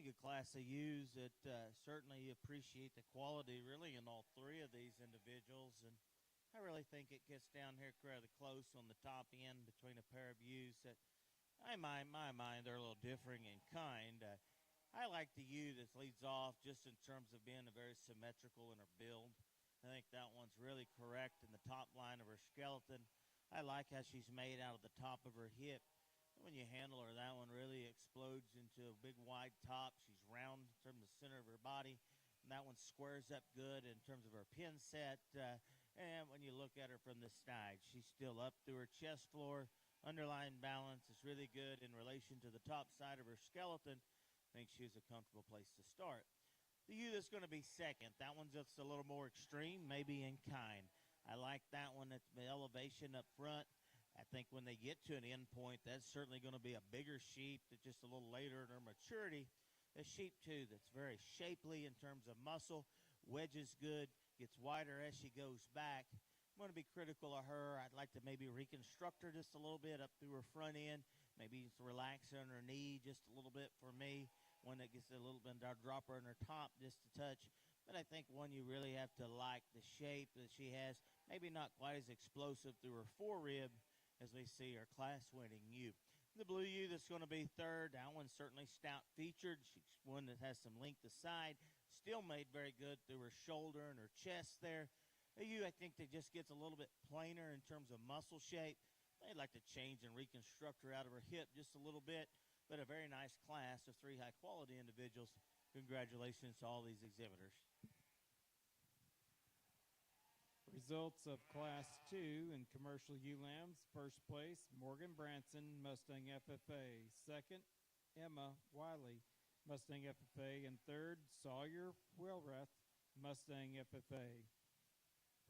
think a class of ewes that certainly appreciate the quality really in all three of these individuals. And I really think it gets down here rather close on the top end between a pair of ewes that my mind they're a little differing in kind. I like the ewe that leads off just in terms of being a very symmetrical in her build. I think that one's really correct in the top line of her skeleton. I like how she's made out of the top of her hip. When you handle her, that one really explodes into a big wide top. She's round from the center of her body, and that one squares up good in terms of her pin set. And when you look at her from the side, she's still up through her chest floor. Underlying balance is really good in relation to the top side of her skeleton. I think she's a comfortable place to start. The ewe that's going to be second, that one's just a little more extreme, maybe in kind. I like that one at the elevation up front. I think when they get to an end point, that's certainly going to be a bigger sheep that's just a little later in her maturity. A sheep, too, that's very shapely in terms of muscle, wedges good, gets wider as she goes back. I'm going to be critical of her. I'd like to maybe reconstruct her just a little bit up through her front end, maybe relax on her knee just a little bit for me. One that gets a little bit of dropper in her top just a touch. But I think one you really have to like the shape that she has. Maybe not quite as explosive through her forerib as we see her class-winning ewe. The blue ewe that's going to be third, that one's certainly stout-featured. She's one that has some length aside. Still made very good through her shoulder and her chest there. A ewe, I think, that just gets a little bit plainer in terms of muscle shape. They'd like to change and reconstruct her out of her hip just a little bit. But a very nice class of three high-quality individuals. Congratulations to all these exhibitors. Results of Class 2 in commercial ewe lambs. First place, Morgan Branson, Mustang FFA. Second, Emma Wiley, Mustang FFA. And third, Sawyer Wilrath, Mustang FFA.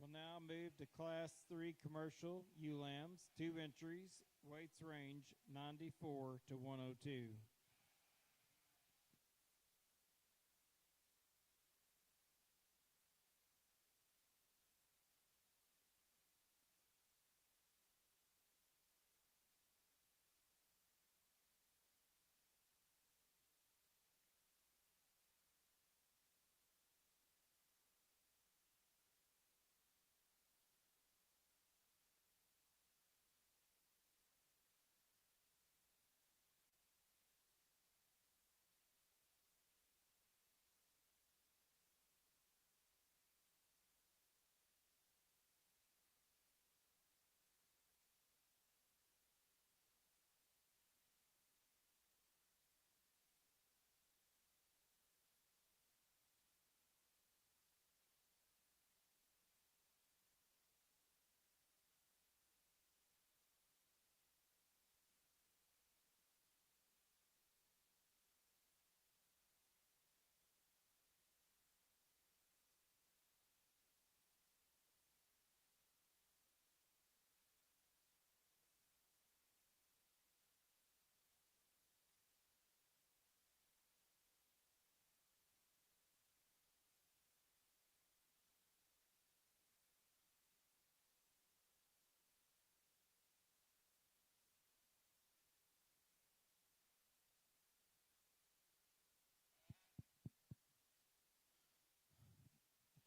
We'll now move to Class 3 commercial ewe lambs. 2 entries, weights range 94 to 102.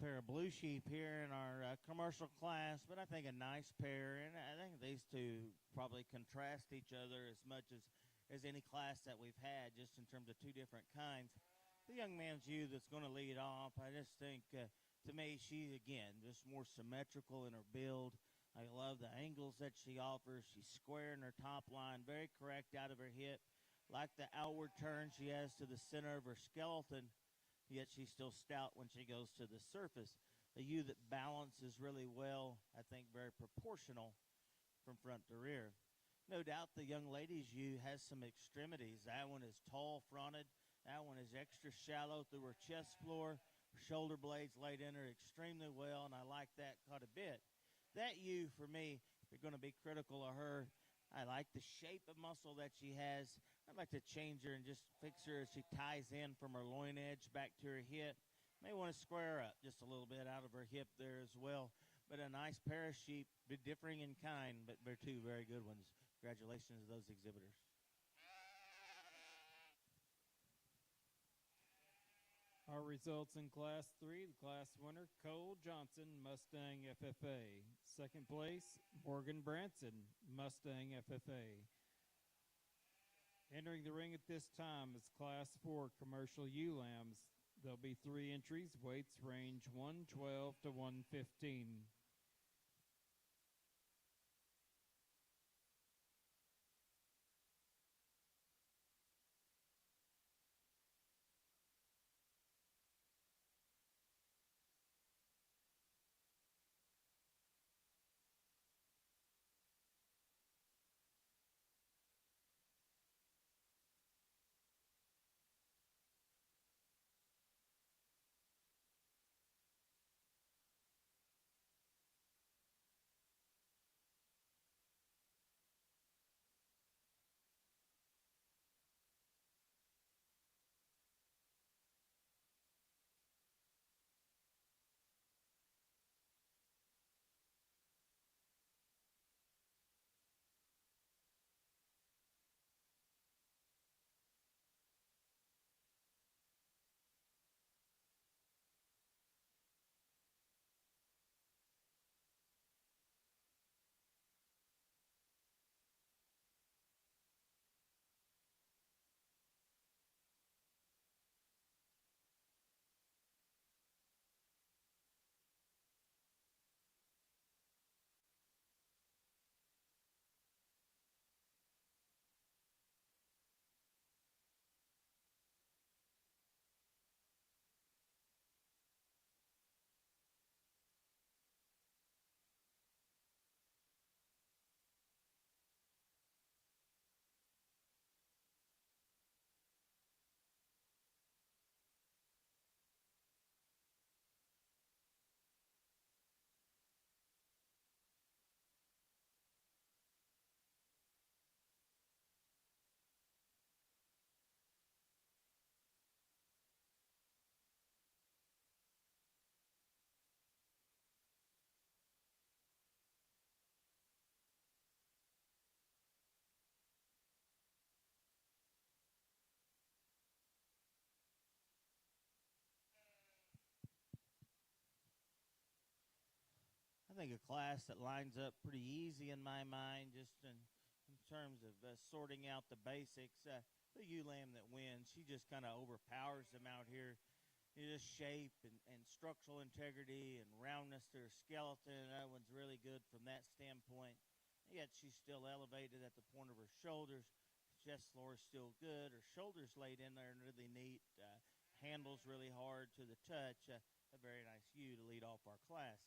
Pair of blue sheep here in our commercial class, but I think a nice pair, and I think these two probably contrast each other as much as any class that we've had, just in terms of two different kinds. The young man's ewe that's going to lead off, I just think, to me, she, again, just more symmetrical in her build. I love the angles that she offers. She's square in her top line, very correct out of her hip. Like the outward turn she has to the center of her skeleton, yet she's still stout when she goes to the surface. A ewe that balances really well, I think very proportional from front to rear. No doubt the young lady's ewe has some extremities. That one is tall fronted. That one is extra shallow through her chest floor. Her shoulder blades laid in her extremely well, and I like that quite a bit. That ewe, for me, if you're going to be critical of her, I like the shape of muscle that she has. I'd like to change her and just fix her as she ties in from her loin edge back to her hip. May want to square up just a little bit out of her hip there as well. But a nice pair of sheep, differing in kind, but they're two very good ones. Congratulations to those exhibitors. Our results in Class 3, the class winner, Cole Johnson, Mustang FFA. Second place, Morgan Branson, Mustang FFA. Entering the ring at this time is Class 4 Commercial ewe lambs. There'll be 3 entries, weights range 112 to 115. I think a class that lines up pretty easy in my mind, just in terms of sorting out the basics. The ewe lamb that wins, she just kind of overpowers them out here. Just shape and structural integrity and roundness to her skeleton. That one's really good from that standpoint. Yet she's still elevated at the point of her shoulders. Chest floor is still good. Her shoulders laid in there and really neat. Handles really hard to the touch. A very nice ewe to lead off our class.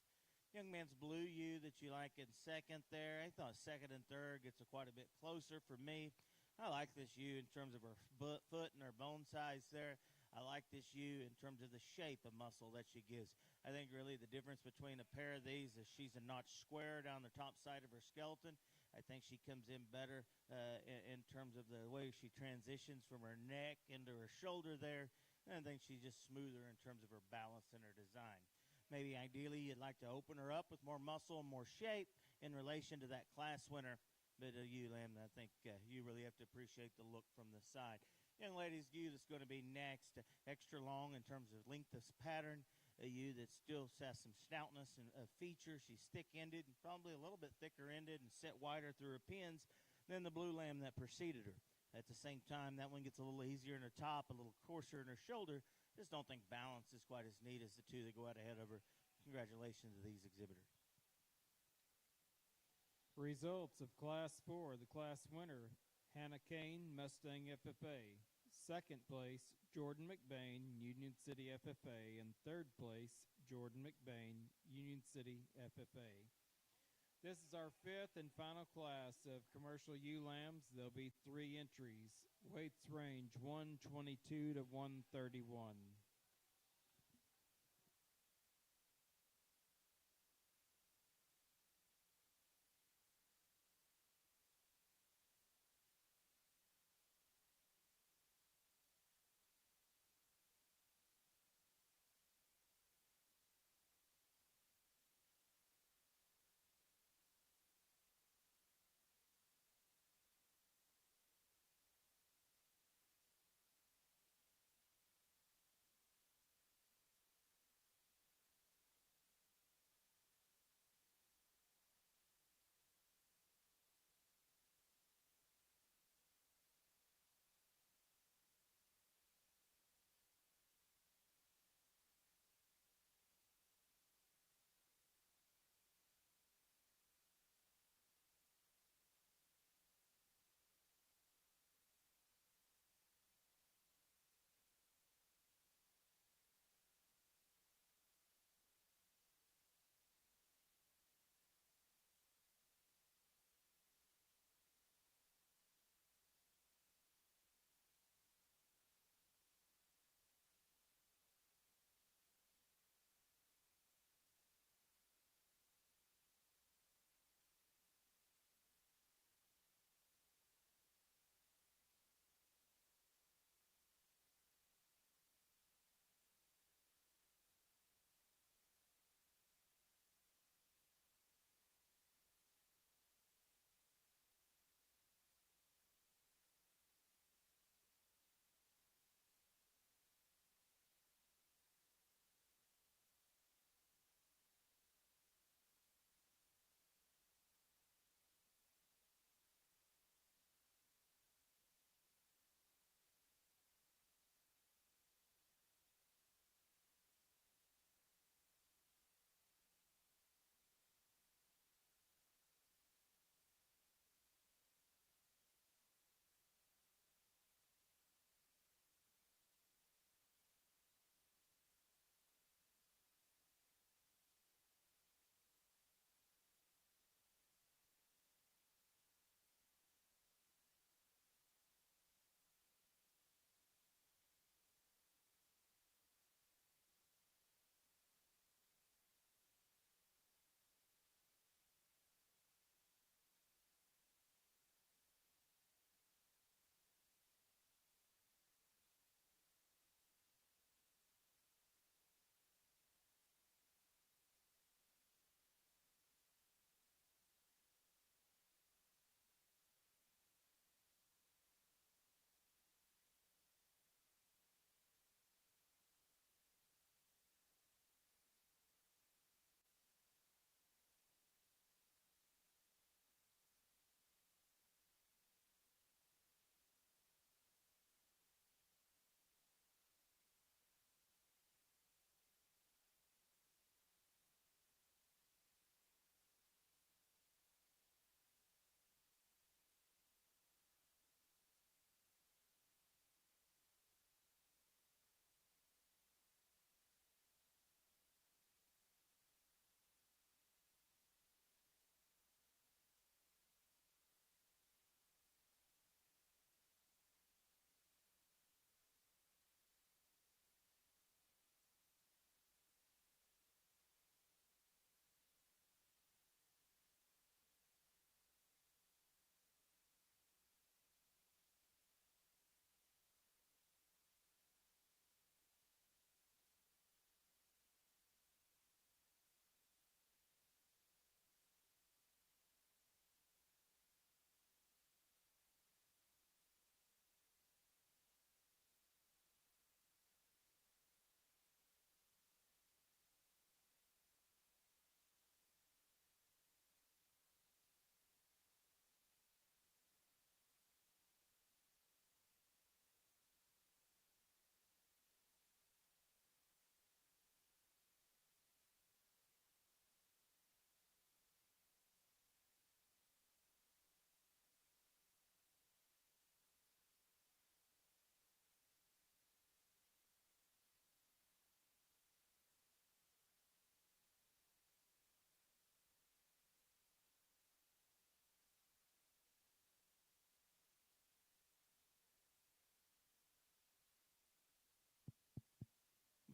Young man's blue ewe that you like in second there. I thought second and third gets quite a bit closer for me. I like this ewe in terms of her foot and her bone size there. I like this ewe in terms of the shape of muscle that she gives. I think really the difference between a pair of these is she's a notch square down the top side of her skeleton. I think she comes in better in terms of the way she transitions from her neck into her shoulder there. And I think she's just smoother in terms of her balance and her design. Maybe ideally you'd like to open her up with more muscle and more shape in relation to that class winner. But a ewe lamb, I think you really have to appreciate the look from the side. Young lady's ewe that's going to be next, extra long in terms of length of pattern. A ewe that still has some stoutness and feature. She's thick-ended and probably a little bit thicker-ended and set wider through her pins than the blue lamb that preceded her. At the same time, that one gets a little easier in her top, a little coarser in her shoulder. Just don't think balance is quite as neat as the two that go out ahead of her. Congratulations to these exhibitors. Results of Class 4, the class winner, Hannah Kane, Mustang FFA. Second place, Jordan McBain, Union City FFA. And third place, Jordan McBain, Union City FFA. This is our fifth and final class of commercial ewe lambs. There'll be 3 entries. Weights range 122 to 131.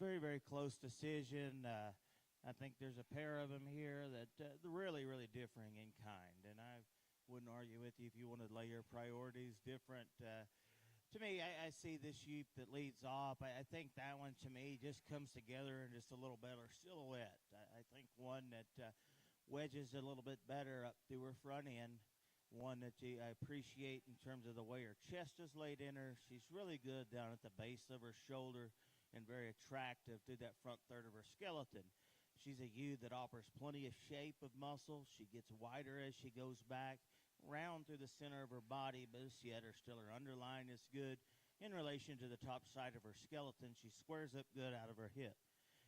very, very close decision. I think there's a pair of them here that they're really, really differing in kind, and I wouldn't argue with you if you wanted to lay your priorities different. To me, I see this sheep that leads off. I think that one, to me, just comes together in just a little better silhouette. I think one that wedges a little bit better up through her front end, one that I appreciate in terms of the way her chest is laid in her. She's really good down at the base of her shoulder and very attractive through that front third of her skeleton. She's a ewe that offers plenty of shape of muscle. She gets wider as she goes back, round through the center of her body, but yet her underline is good. In relation to the top side of her skeleton, she squares up good out of her hip.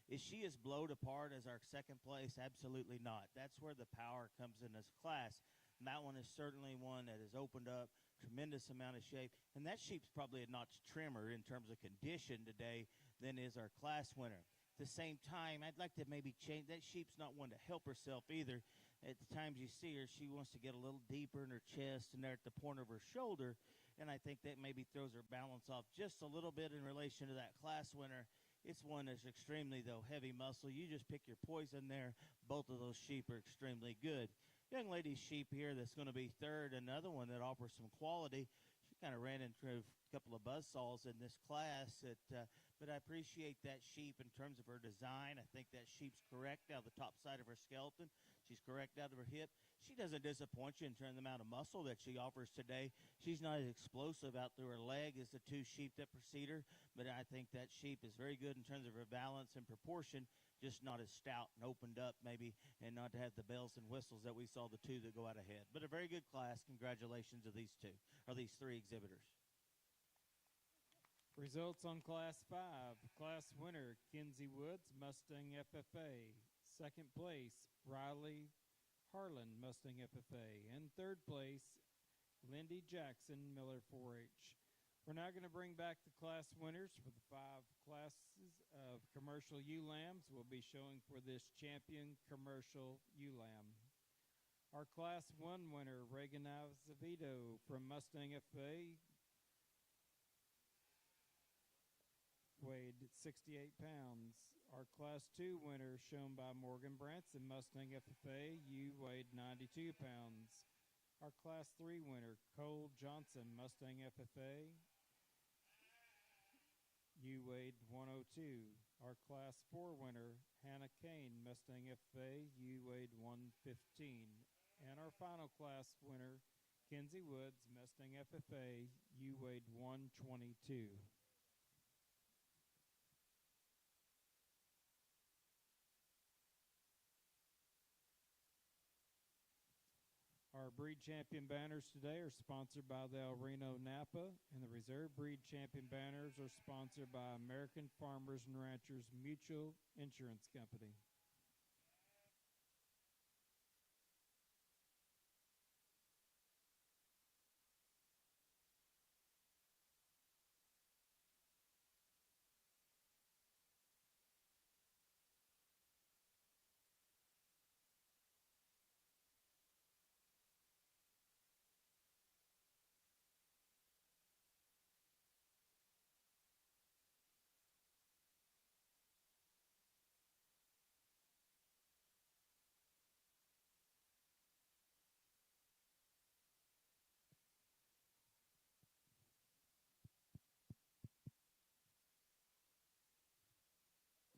Is she as blowed apart as our second place? Absolutely not. That's where the power comes in this class. And that one is certainly one that has opened up tremendous amount of shape. And that sheep's probably a notch trimmer in terms of condition today than is our class winner. At the same time, I'd like to maybe change. That sheep's not one to help herself either. At the times you see her, she wants to get a little deeper in her chest and there at the point of her shoulder, and I think that maybe throws her balance off just a little bit in relation to that class winner. It's one that's extremely, though, heavy muscle. You just pick your poison there. Both of those sheep are extremely good. Young lady's sheep here that's going to be third, another one that offers some quality. She kind of ran into a couple of buzzsaws in this class, but I appreciate that sheep in terms of her design. I think that sheep's correct out of the top side of her skeleton. She's correct out of her hip. She doesn't disappoint you in terms of the amount of muscle that she offers today. She's not as explosive out through her leg as the two sheep that precede her, but I think that sheep is very good in terms of her balance and proportion, just not as stout and opened up maybe, and not to have the bells and whistles that we saw the two that go out ahead. But a very good class. Congratulations to these two, or these three exhibitors. Results on Class 5. Class winner, Kenzie Woods, Mustang FFA. Second place, Riley Harlan, Mustang FFA. And third place, Lindy Jackson, Miller 4-H. We're now going to bring back the class winners for the 5 classes of commercial ewe lambs we'll be showing for this champion commercial ewe lamb. Our Class 1 winner, Reagan Azevedo from Mustang FFA, weighed 68 pounds. Our Class 2 winner, shown by Morgan Branson, Mustang FFA, ewe weighed 92 pounds. Our Class 3 winner, Cole Johnson, Mustang FFA, ewe weighed 102. Our Class 4 winner, Hannah Kane, Mustang FFA, ewe weighed 115. And our final class winner, Kenzie Woods, Mustang FFA, ewe weighed 122. Our breed champion banners today are sponsored by the El Reno Napa, and the reserve breed champion banners are sponsored by American Farmers and Ranchers Mutual Insurance Company.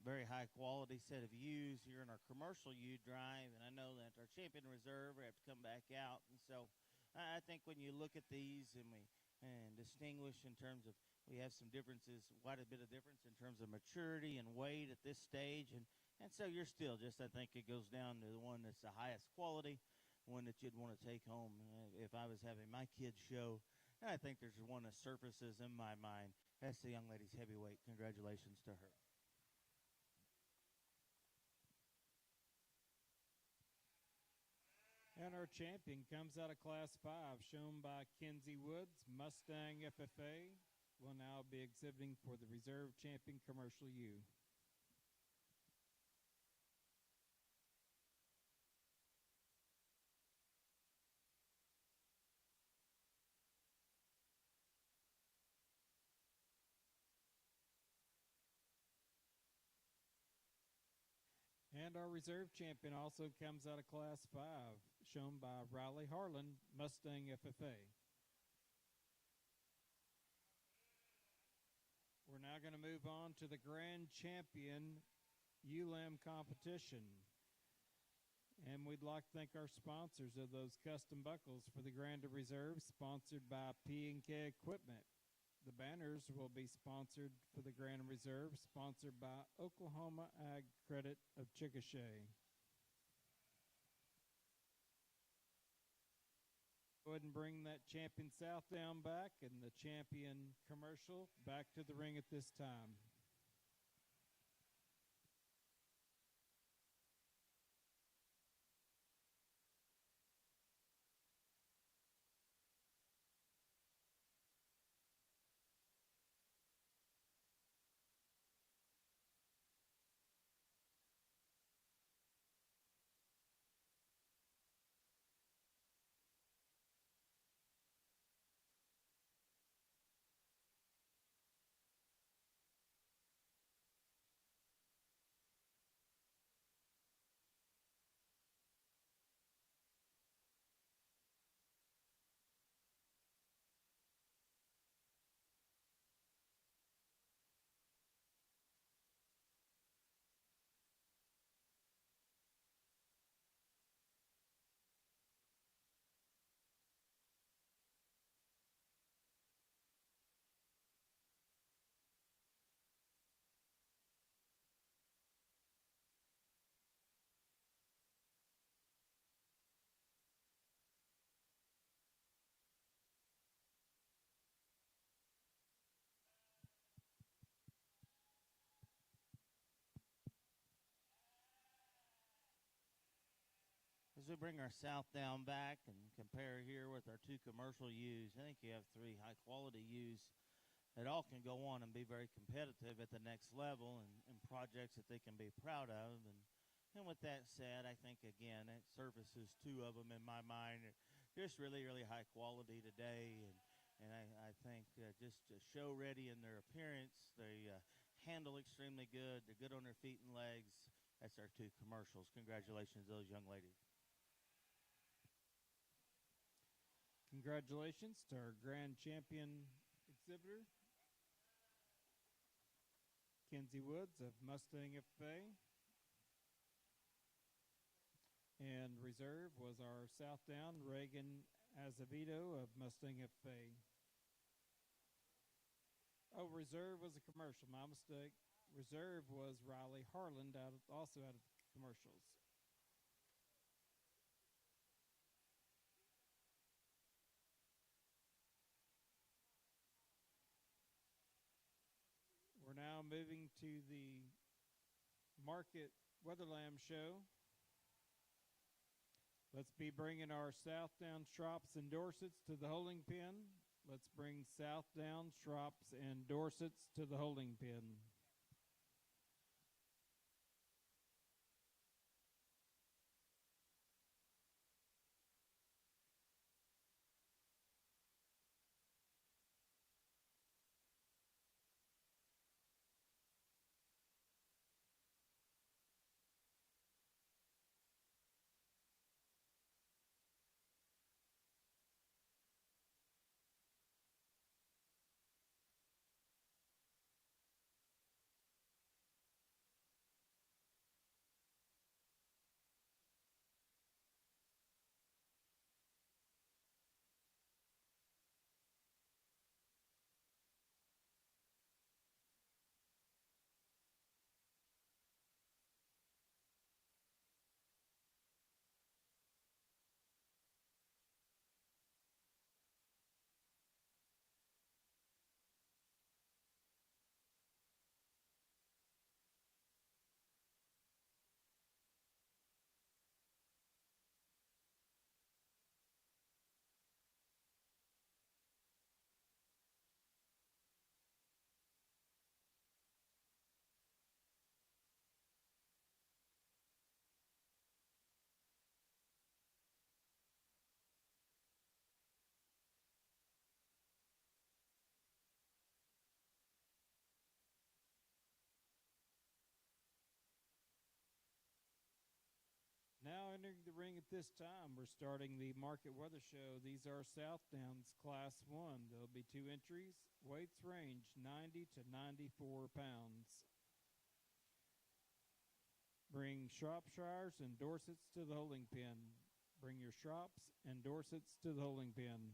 Very high quality set of ewes here in our commercial ewe drive, and I know that our champion reserve have to come back out, and so I think when you look at these and distinguish in terms of, we have some differences, quite a bit of difference in terms of maturity and weight at this stage, and so you're still just, I think it goes down to the one that's the highest quality, one that you'd want to take home if I was having my kids show. And I think there's one that surfaces in my mind. That's the young lady's heavyweight. Congratulations to her. And our champion comes out of Class 5, shown by Kenzie Woods, Mustang FFA, will now be exhibiting for the reserve champion commercial ewe. And our reserve champion also comes out of Class 5, shown by Riley Harlan, Mustang FFA. We're now going to move on to the Grand Champion ULAM competition. And we'd like to thank our sponsors of those custom buckles for the Grand Reserve, sponsored by P&K Equipment. The banners will be sponsored for the Grand Reserve, sponsored by Oklahoma Ag Credit of Chickasha. Go ahead and bring that champion South down back and the champion commercial back to the ring at this time. As we bring our South down back and compare here with our two commercial ewes, I think you have three high-quality ewes that all can go on and be very competitive at the next level and projects that they can be proud of. And with that said, I think, again, it services two of them in my mind. They're just really, really high quality today. And I think just show ready in their appearance. They handle extremely good. They're good on their feet and legs. That's our two commercials. Congratulations to those young ladies. Congratulations to our grand champion exhibitor, Kenzie Woods of Mustang FFA. And reserve was our South Down, Reagan Azevedo of Mustang FFA. Oh, reserve was a commercial, my mistake. Reserve was Riley Harland, also out of commercials. We're now moving to the Market Weatherlam show. Let's be bringing our South Down Strops and Dorsets to the holding pen. Let's bring South Down Strops and Dorsets to the holding pen. entering the ring at this time, we're starting the Market Weather Show. These are Southdowns Class 1. There'll be 2 entries. Weights range 90 to 94 pounds. Bring Shropshires and Dorsets to the holding pen. Bring your Shrops and Dorsets to the holding pen.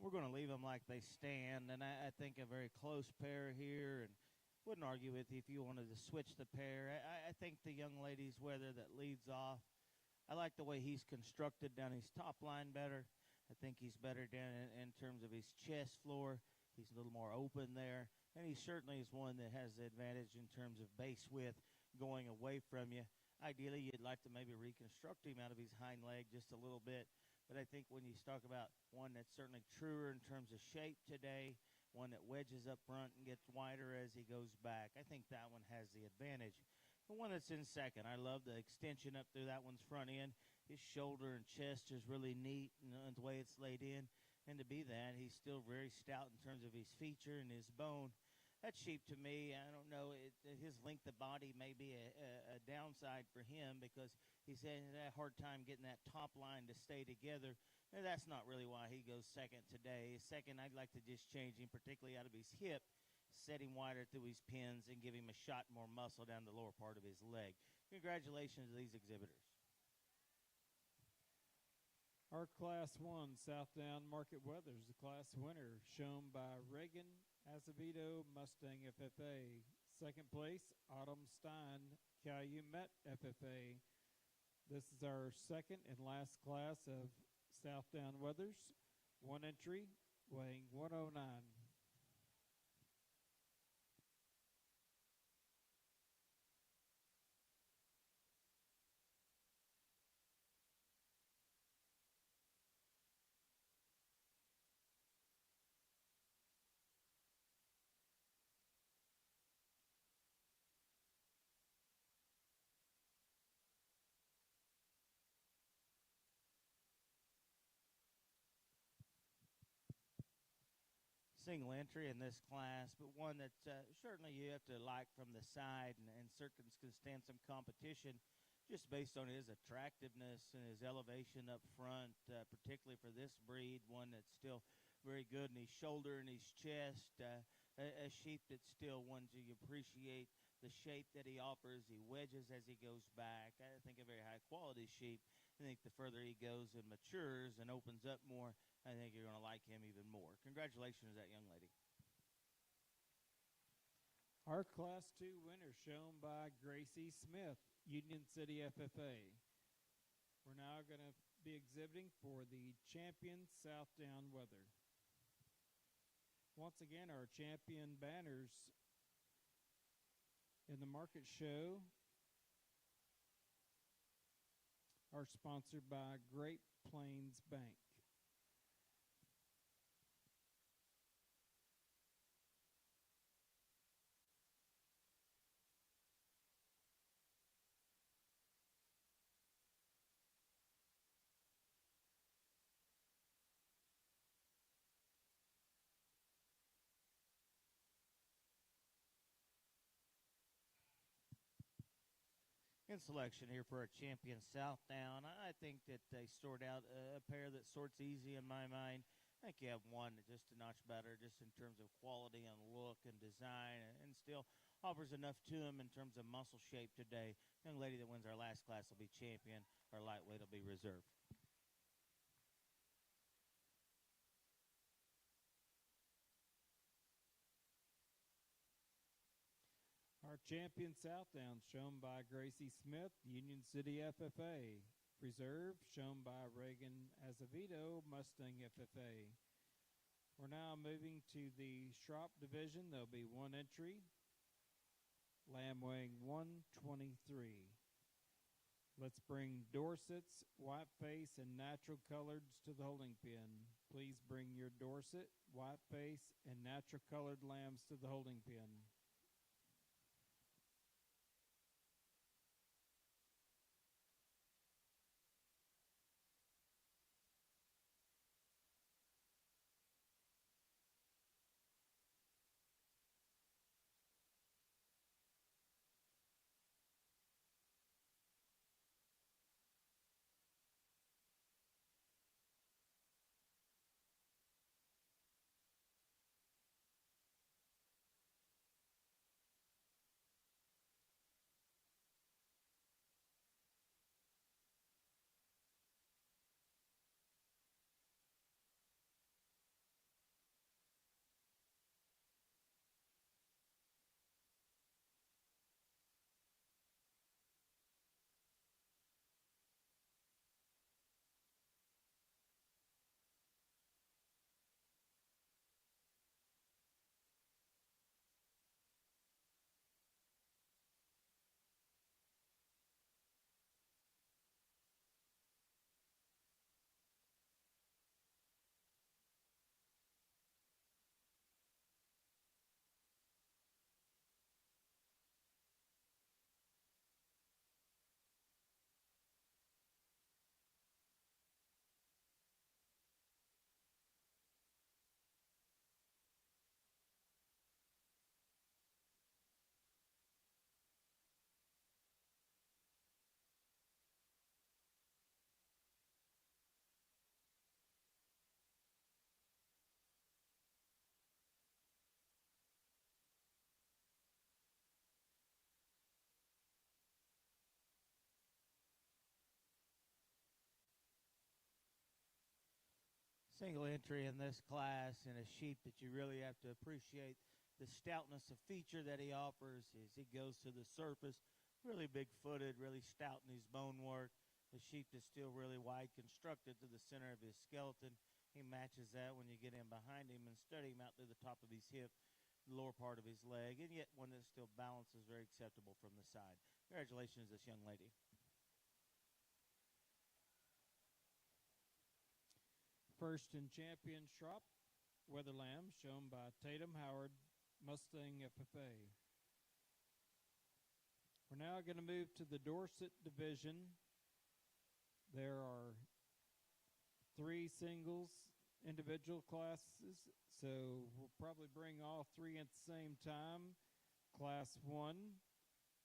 We're going to leave them like they stand, and I think a very close pair here, and wouldn't argue with you if you wanted to switch the pair. I think the young lady's Weather that leads off, I like the way he's constructed down his top line better. I think he's better down in terms of his chest floor. He's a little more open there, and he certainly is one that has the advantage in terms of base width going away from you. Ideally, you'd like to maybe reconstruct him out of his hind leg just a little bit. But I think when you talk about one that's certainly truer in terms of shape today, one that wedges up front and gets wider as he goes back, I think that one has the advantage. The one that's in second, I love the extension up through that one's front end. His shoulder and chest is really neat and the way it's laid in. And to be that, he's still very stout in terms of his feature and his bone. That sheep to me, I don't know, his length of body may be a downside for him because he's had a hard time getting that top line to stay together. And that's not really why he goes second today. Second, I'd like to just change him, particularly out of his hip, set him wider through his pins, and give him a shot more muscle down the lower part of his leg. Congratulations to these exhibitors. Our Class 1 Southdown Market Weathers, the class winner, shown by Reagan Azevedo Mustang FFA. Second place, Autumn Stein Calumet FFA. This is our second and last class of Southdown Weathers. One entry, weighing 109. Single entry in this class, but one that certainly you have to like from the side and certainly can stand some competition just based on his attractiveness and his elevation up front, particularly for this breed, one that's still very good in his shoulder and his chest, a sheep that's still one to appreciate the shape that he offers. He wedges as he goes back. I think a very high quality sheep. I think the further he goes and matures and opens up more, I think you're going to like him even more. Congratulations to that young lady. Our Class 2 winner shown by Gracie Smith, Union City FFA. We're now going to be exhibiting for the champion Southdown Weather. Once again, our champion banners in the market show are sponsored by Great Plains Bank. In selection here for our champion Southdown, I think that they sort out a pair that sorts easy in my mind. I think you have one that just a notch better just in terms of quality and look and design, and still offers enough to him in terms of muscle shape today. Young lady that wins our last class will be champion. Our lightweight will be reserve. Our champion Southdown shown by Gracie Smith, Union City FFA. Reserve shown by Reagan Azevedo, Mustang FFA. We're now moving to the Shrop division. There'll be one entry. Lamb weighing 123. Let's bring Dorsets, white face, and natural coloreds to the holding pen. Please bring your Dorset, white face, and natural colored lambs to the holding pen. Single entry in this class, and a sheep that you really have to appreciate the stoutness of feature that he offers as he goes to the surface. Really big-footed, really stout in his bone work. The sheep is still really wide constructed to the center of his skeleton. He matches that when you get in behind him and study him out through the top of his hip, the lower part of his leg, and yet one that still balances very acceptable from the side. Congratulations, this young lady. First in champion Shrop, Weather Lamb, shown by Tatum Howard, Mustang FFA. We're now going to move to the Dorset division. There are 3 singles individual classes, so we'll probably bring all 3 at the same time. Class 1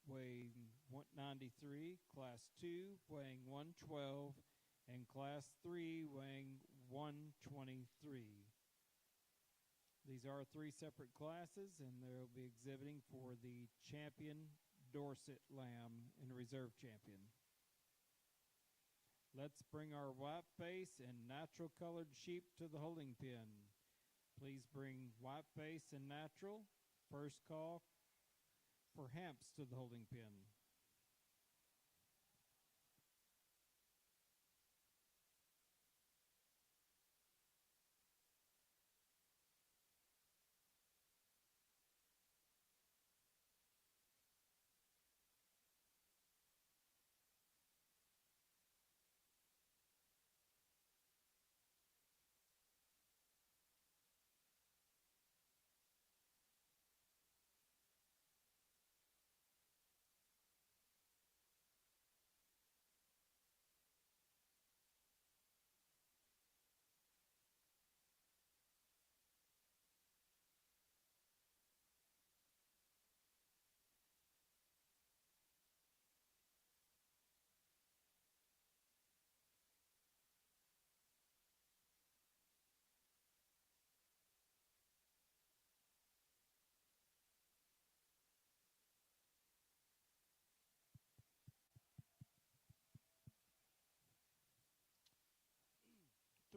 weighing 193, Class 2 weighing 112, and Class 3 weighing 123. These are 3 separate classes, and they'll be exhibiting for the champion Dorset Lamb and reserve champion. Let's bring our white face and natural colored sheep to the holding pen. Please bring white face and natural. First call for Hamps to the holding pen.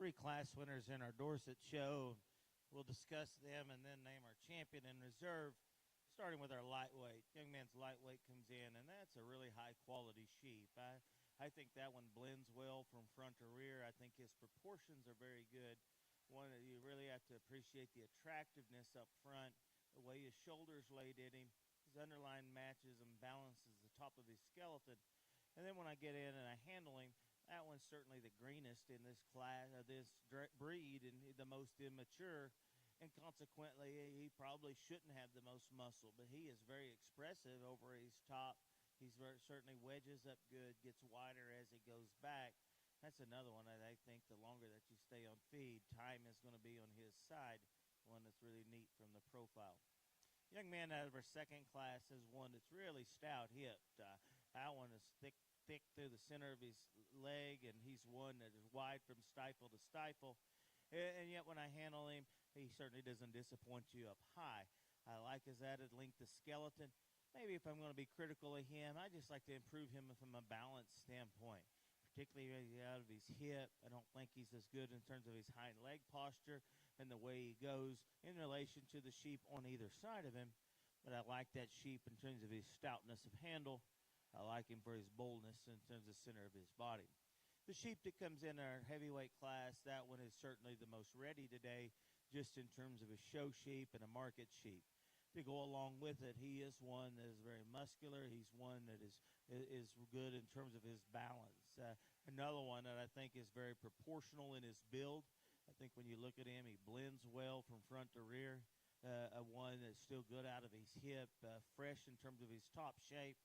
Three class winners in our Dorset show. We'll discuss them and then name our champion in reserve, starting with our lightweight. Young man's lightweight comes in, and that's a really high quality sheep. I think that one blends well from front to rear. I think his proportions are very good. One, you really have to appreciate the attractiveness up front, the way his shoulders laid in him, his underline matches and balances the top of his skeleton. And then when I get in and I handle him, that one's certainly the greenest in this class, breed, and the most immature. And consequently, he probably shouldn't have the most muscle, but he is very expressive over his top. He's certainly wedges up good, gets wider as he goes back. That's another one that I think the longer that you stay on feed, time is going to be on his side. One that's really neat from the profile. Young man out of our second class is one that's really stout hipped. That one is thick through the center of his leg, and he's one that is wide from stifle to stifle. And yet when I handle him, he certainly doesn't disappoint you up high. I like his added length of skeleton. Maybe if I'm going to be critical of him, I just like to improve him from a balance standpoint, particularly out of his hip. I don't think he's as good in terms of his hind leg posture and the way he goes in relation to the sheep on either side of him. But I like that sheep in terms of his stoutness of handle. I like him for his boldness in terms of center of his body. The sheep that comes in our heavyweight class, that one is certainly the most ready today, just in terms of a show sheep and a market sheep. To go along with it, he is one that is very muscular. He's one that is good in terms of his balance. Another one that I think is very proportional in his build. I think when you look at him, he blends well from front to rear. One that's still good out of his hip, fresh in terms of his top shape.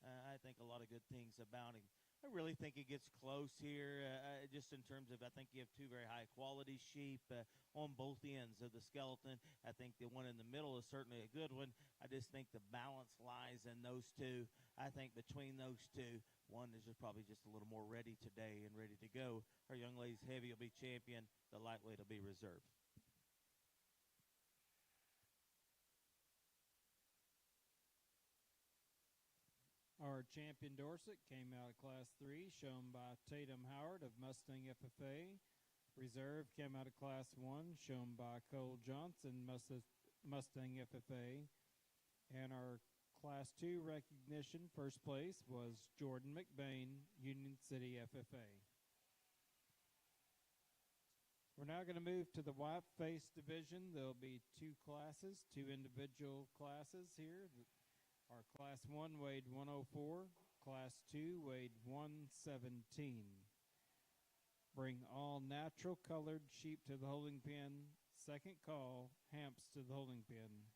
I think a lot of good things about him. I really think it gets close here, just in terms of I think you have two very high-quality sheep on both ends of the skeleton. I think the one in the middle is certainly a good one. I just think the balance lies in those two. I think between those two, one is just probably just a little more ready today and ready to go. Our young lady's heavy will be champion. The lightweight will be reserved. Our champion Dorset came out of Class 3, shown by Tatum Howard of Mustang FFA. Reserve came out of Class 1, shown by Cole Johnson, Mustang FFA. And our Class 2 recognition, first place, was Jordan McBain, Union City FFA. We're now going to move to the white face division. There'll be two classes, two individual classes here. Our Class 1 weighed 104, Class 2 weighed 117. Bring all natural colored sheep to the holding pen. Second call, Hamps to the holding pen.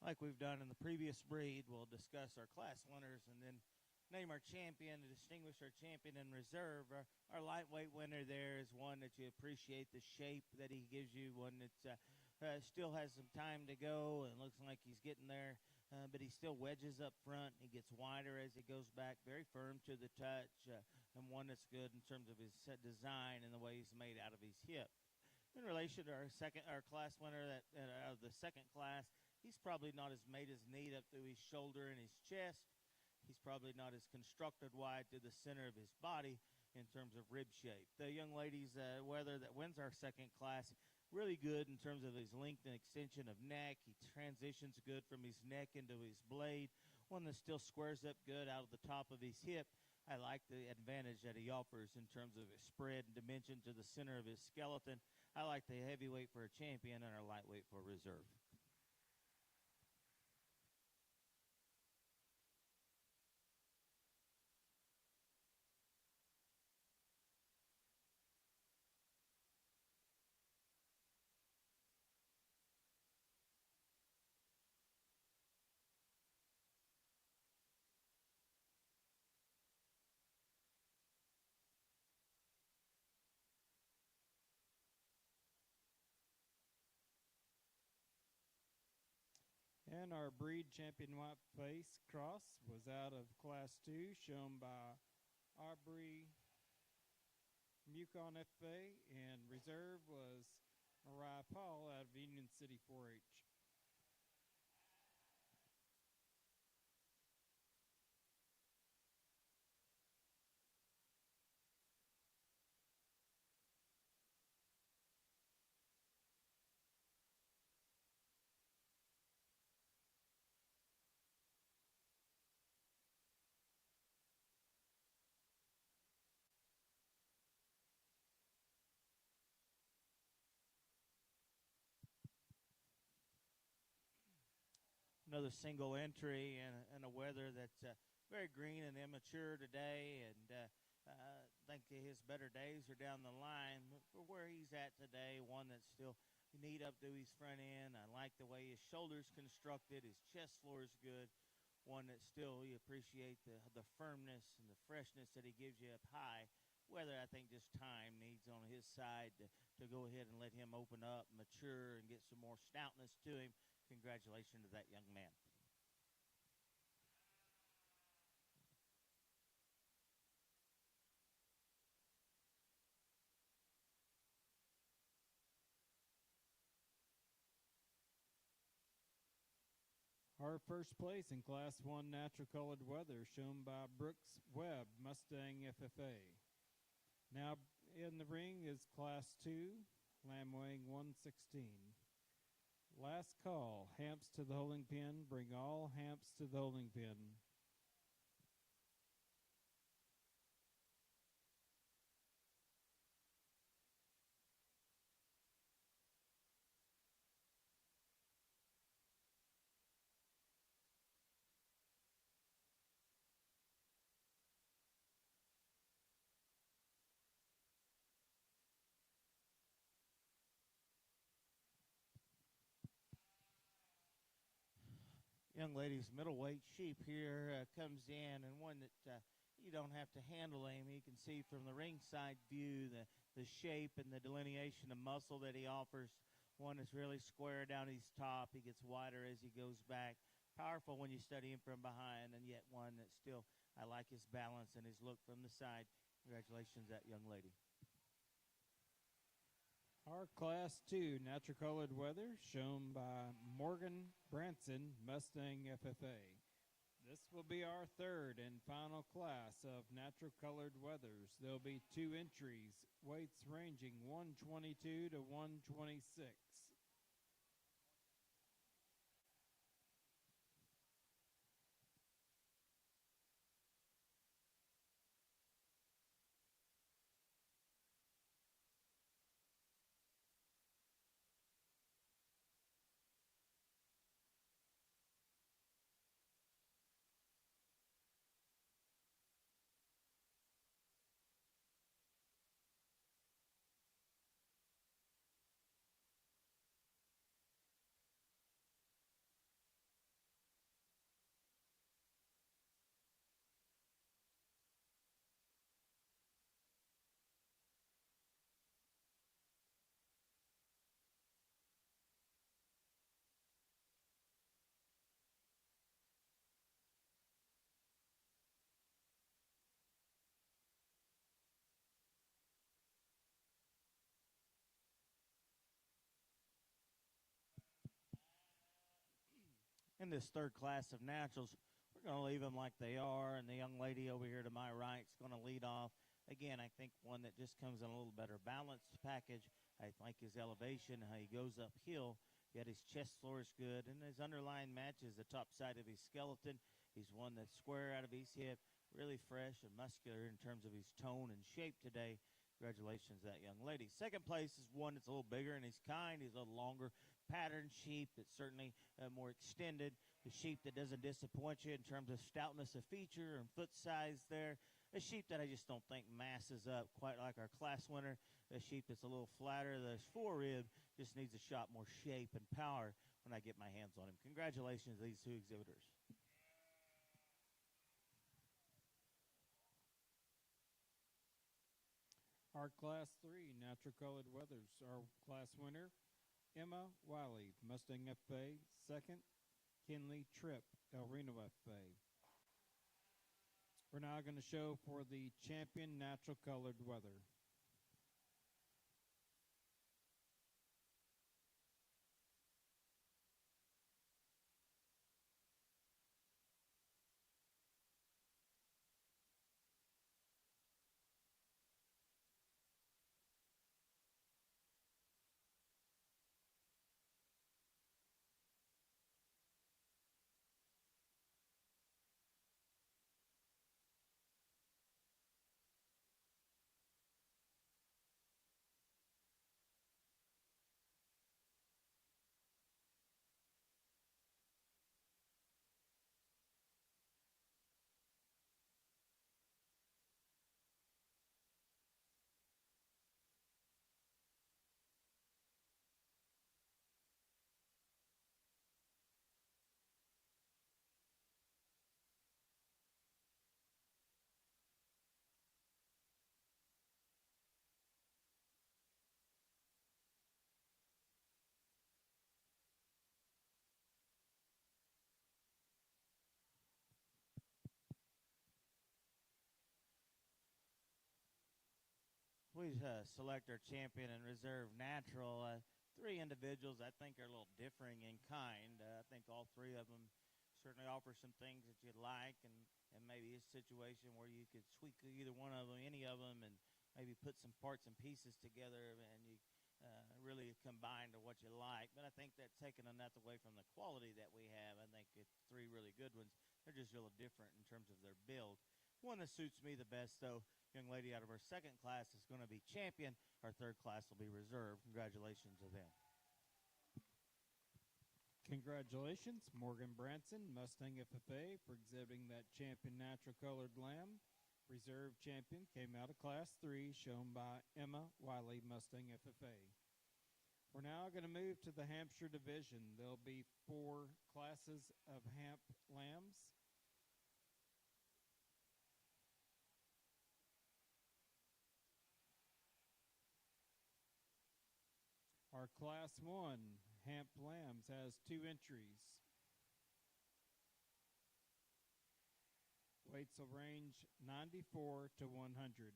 like we've done in the previous breed, we'll discuss our class winners and then name our champion to distinguish our champion in reserve. Our lightweight winner there is one that you appreciate the shape that he gives you, one that still has some time to go and looks like he's getting there, but he still wedges up front. He gets wider as he goes back, very firm to the touch, and one that's good in terms of his set design and the way he's made out of his hip. In relation to our class winner that out of the second class, he's probably not as made as neat up through his shoulder and his chest. He's probably not as constructed wide to the center of his body in terms of rib shape. The young lady's whether that wins our second class, really good in terms of his length and extension of neck. He transitions good from his neck into his blade, one that still squares up good out of the top of his hip. I like the advantage that he offers in terms of his spread and dimension to the center of his skeleton. I like the heavyweight for a champion and our lightweight for a reserve. And our breed champion white face cross was out of Class 2, shown by Aubrey Mukon FA, and reserve was Mariah Paul out of Union City 4-H. Another single entry and a weather that's very green and immature today, and I think his better days are down the line. For where he's at today, one that's still neat up to his front end. I like the way his shoulders constructed, his chest floor is good. One that still you appreciate the firmness and the freshness that he gives you up high. Whether I think just time needs on his side to go ahead and let him open up, mature, and get some more stoutness to him. Congratulations to that young man. Our first place in Class 1 natural colored weather, shown by Brooks Webb, Mustang FFA. Now in the ring is Class 2, lamb weighing 116. Last call, Hamps to the holding pen. Bring all Hamps to the holding pen. Young lady's middleweight sheep here comes in, and one that you don't have to handle him. You can see from the ringside view the shape and the delineation of muscle that he offers. One that's really square down his top. He gets wider as he goes back. Powerful when you study him from behind, and yet one that still, I like his balance and his look from the side. Congratulations, that young lady. Our Class 2 natural colored weather, shown by Morgan Branson, Mustang FFA. This will be our third and final class of natural colored weathers. There'll be 2 entries, weights ranging 122 to 126. in this third class of naturals. We're going to leave them like they are, and the young lady over here to my right is going to lead off. Again, I think one that just comes in a little better balanced package. I like his elevation, how he goes uphill, yet his chest floor is good, and his underlying matches the top side of his skeleton. He's one that's square out of his hip, really fresh and muscular in terms of his tone and shape today. Congratulations, that young lady. Second place is one that's a little bigger in his kind. He's a little longer pattern sheep that's certainly more extended. The sheep that doesn't disappoint you in terms of stoutness of feature and foot size there. A sheep that I just don't think masses up quite like our class winner. A sheep that's a little flatter. The forerib just needs a shot more shape and power when I get my hands on him. Congratulations to these two exhibitors. Our Class 3 Natural Colored Weathers. Our class winner, Emma Wiley, Mustang FA. Second, Kinley Tripp, El Reno FA. We're now going to show for the champion natural colored weather. We select our champion and reserve natural. Three individuals I think are a little differing in kind. I think all three of them certainly offer some things that you'd like, and maybe a situation where you could tweak either one of them, any of them, and maybe put some parts and pieces together, and you really combine to what you like. But I think that's taken enough away from the quality that we have. I think it's three really good ones. They're just really different in terms of their build. One that suits me the best, though, young lady out of our second class is going to be champion. Our third class will be reserved. Congratulations to them. Congratulations, Morgan Branson, Mustang FFA, for exhibiting that champion natural colored lamb. Reserve champion came out of Class 3, shown by Emma Wiley, Mustang FFA. We're now going to move to the Hampshire division. There'll be 4 classes of Hamp lambs. Our Class 1 Hamp lambs has 2 entries. Weights will range 94 to 100.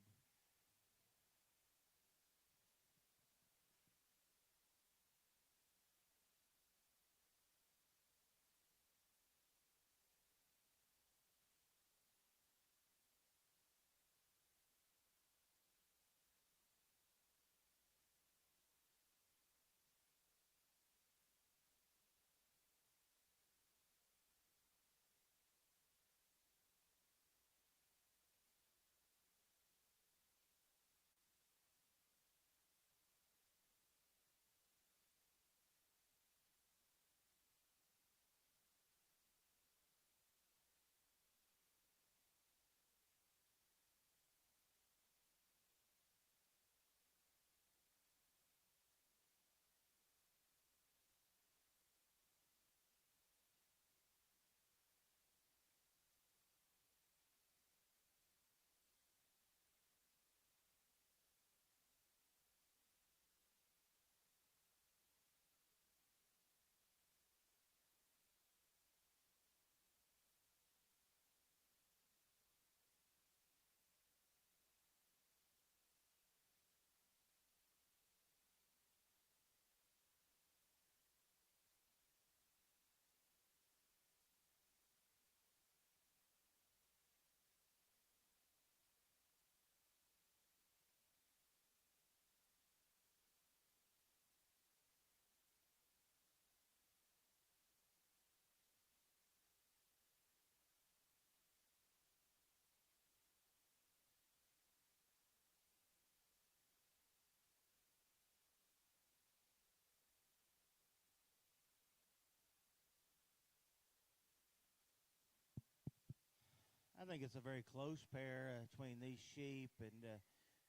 think it's a very close pair between these sheep, and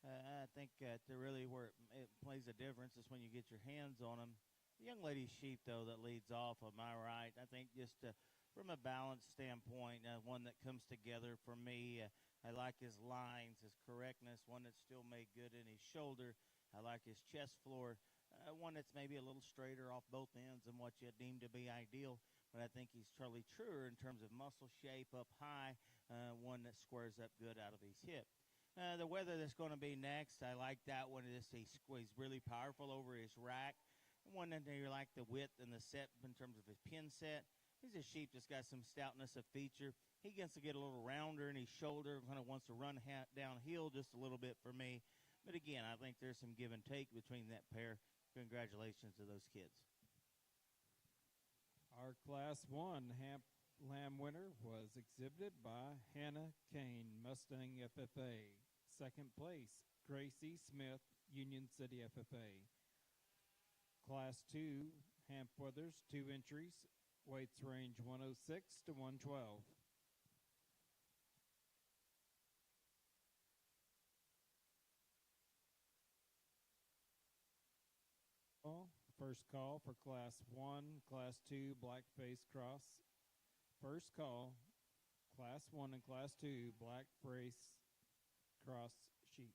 I think really where it plays a difference is when you get your hands on them. The young lady's sheep, though, that leads off on my right, I think just from a balance standpoint, one that comes together for me. I like his lines, his correctness, one that's still made good in his shoulder. I like his chest floor, one that's maybe a little straighter off both ends than what you deem to be ideal. But I think he's truly truer in terms of muscle shape up high, one that squares up good out of his hip. The weather that's going to be next, I like that one. He's really powerful over his rack. One that you like the width and the set in terms of his pin set. He's a sheep that's got some stoutness of feature. He gets to get a little rounder in his shoulder, kind of wants to run downhill just a little bit for me. But again, I think there's some give and take between that pair. Congratulations to those kids. Our Class 1 Lamb winner was exhibited by Hannah Kane, Mustang FFA. Second place, Gracie Smith, Union City FFA. Class 2 Hamp Weathers, 2 entries, weights range 106 to 112. First call for Class 1, Class 2 Blackface Cross. First call, Class 1 and Class 2 Blackface Cross sheep.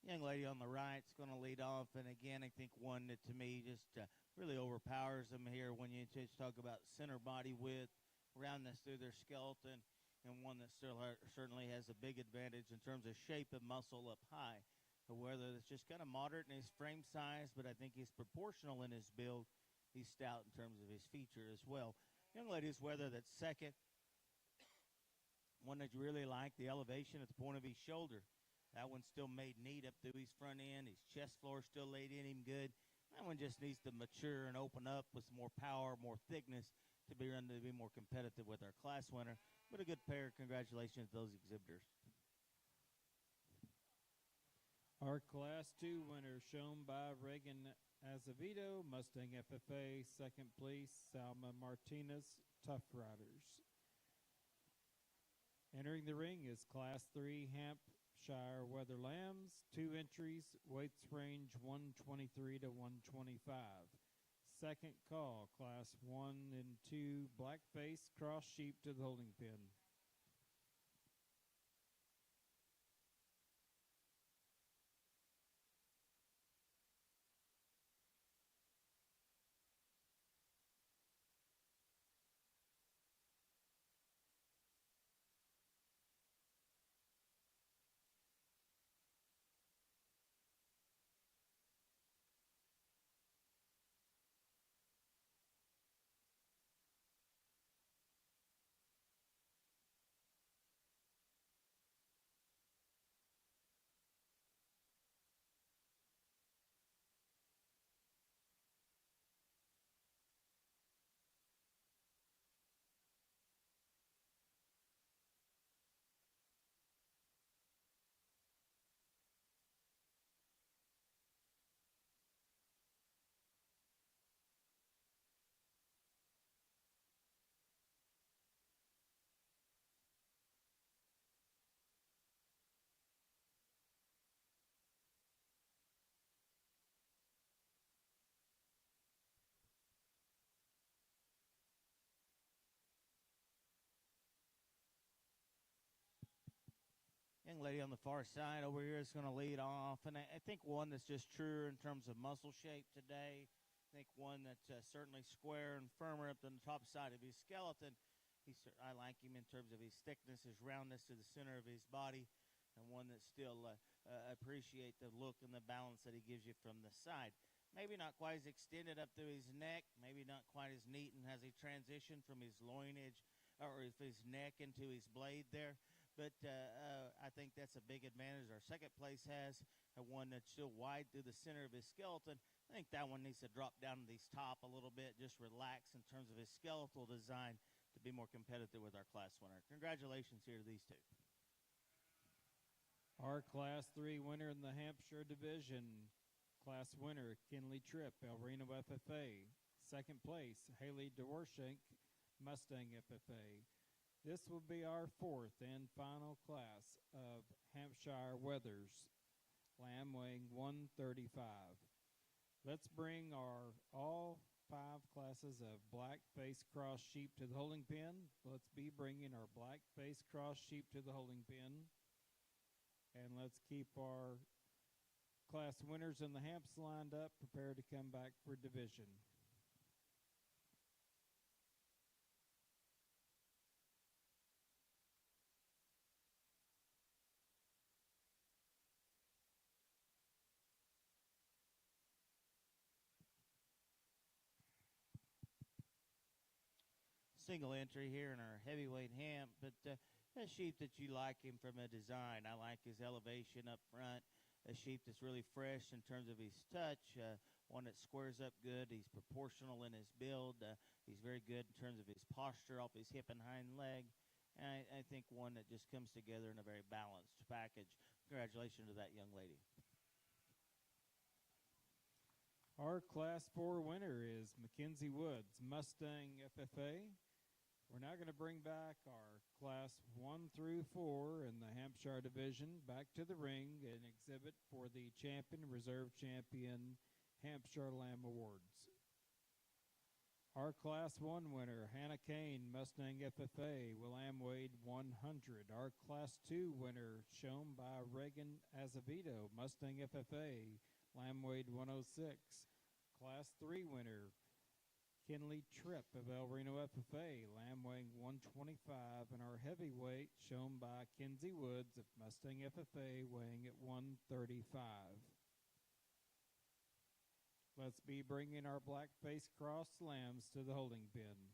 Young lady on the right is going to lead off, and again, I think one that to me just really overpowers them here when you just talk about center body width, roundness through their skeleton, and one that certainly has a big advantage in terms of shape and muscle up high. A weather that's just kind of moderate in his frame size, but I think he's proportional in his build. He's stout in terms of his feature as well. Young lady's weather that's second, one that you really like, the elevation at the point of his shoulder. That one's still made neat up through his front end. His chest floor still laid in him good. That one just needs to mature and open up with some more power, more thickness to be more competitive with our class winner. But a good pair. Congratulations to those exhibitors. Our Class 2 winner shown by Reagan Azevedo, Mustang FFA. Second place, Salma Martinez, Tough Riders. Entering the ring is Class 3 Hampshire Weather Lambs, 2 entries, weights range 123 to 125. Second call, Class 1 and 2 Blackface Cross Sheep to the holding pen. Young lady on the far side over here is going to lead off. And I think one that's just truer in terms of muscle shape today. I think one that's certainly square and firmer up than the top side of his skeleton. I like him in terms of his thickness, his roundness to the center of his body, and one that still appreciate the look and the balance that he gives you from the side. Maybe not quite as extended up through his neck, maybe not quite as neat and has a transition from his loinage or his neck into his blade there. but I think that's a big advantage our second place has, one that's still wide through the center of his skeleton. I think that one needs to drop down to his top a little bit, just relax in terms of his skeletal design to be more competitive with our class winner. Congratulations here to these two. Our Class 3 winner in the Hampshire division, class winner Kinley Tripp, El Reno FFA. Second place, Haley Dworshink, Mustang FFA. This will be our fourth and final class of Hampshire Weathers, lamb weighing 135. Let's bring our all 5 classes of black face cross sheep to the holding pen. Let's be bringing our black face cross sheep to the holding pen. And let's keep our class winners in the hamps lined up, prepared to come back for division. Single entry here in our heavyweight hamp, but a sheep that you like him from a design. I like his elevation up front, a sheep that's really fresh in terms of his touch, one that squares up good. He's proportional in his build. He's very good in terms of his posture off his hip and hind leg. And I think one that just comes together in a very balanced package. Congratulations to that young lady. Our Class 4 winner is Mackenzie Woods, Mustang FFA. We're now going to bring back our Class 1 through 4 in the Hampshire division back to the ring and exhibit for the champion, reserve champion, Hampshire Lamb Awards. Our Class 1 winner, Hannah Kane, Mustang FFA, lamb weighed 100. Our Class 2 winner, shown by Reagan Azevedo, Mustang FFA, lamb weighed 106. Class 3 winner, Kinley Tripp of El Reno FFA, lamb weighing 125, and our heavyweight shown by Kenzie Woods of Mustang FFA, weighing at 135. Let's be bringing our black face cross lambs to the holding pen.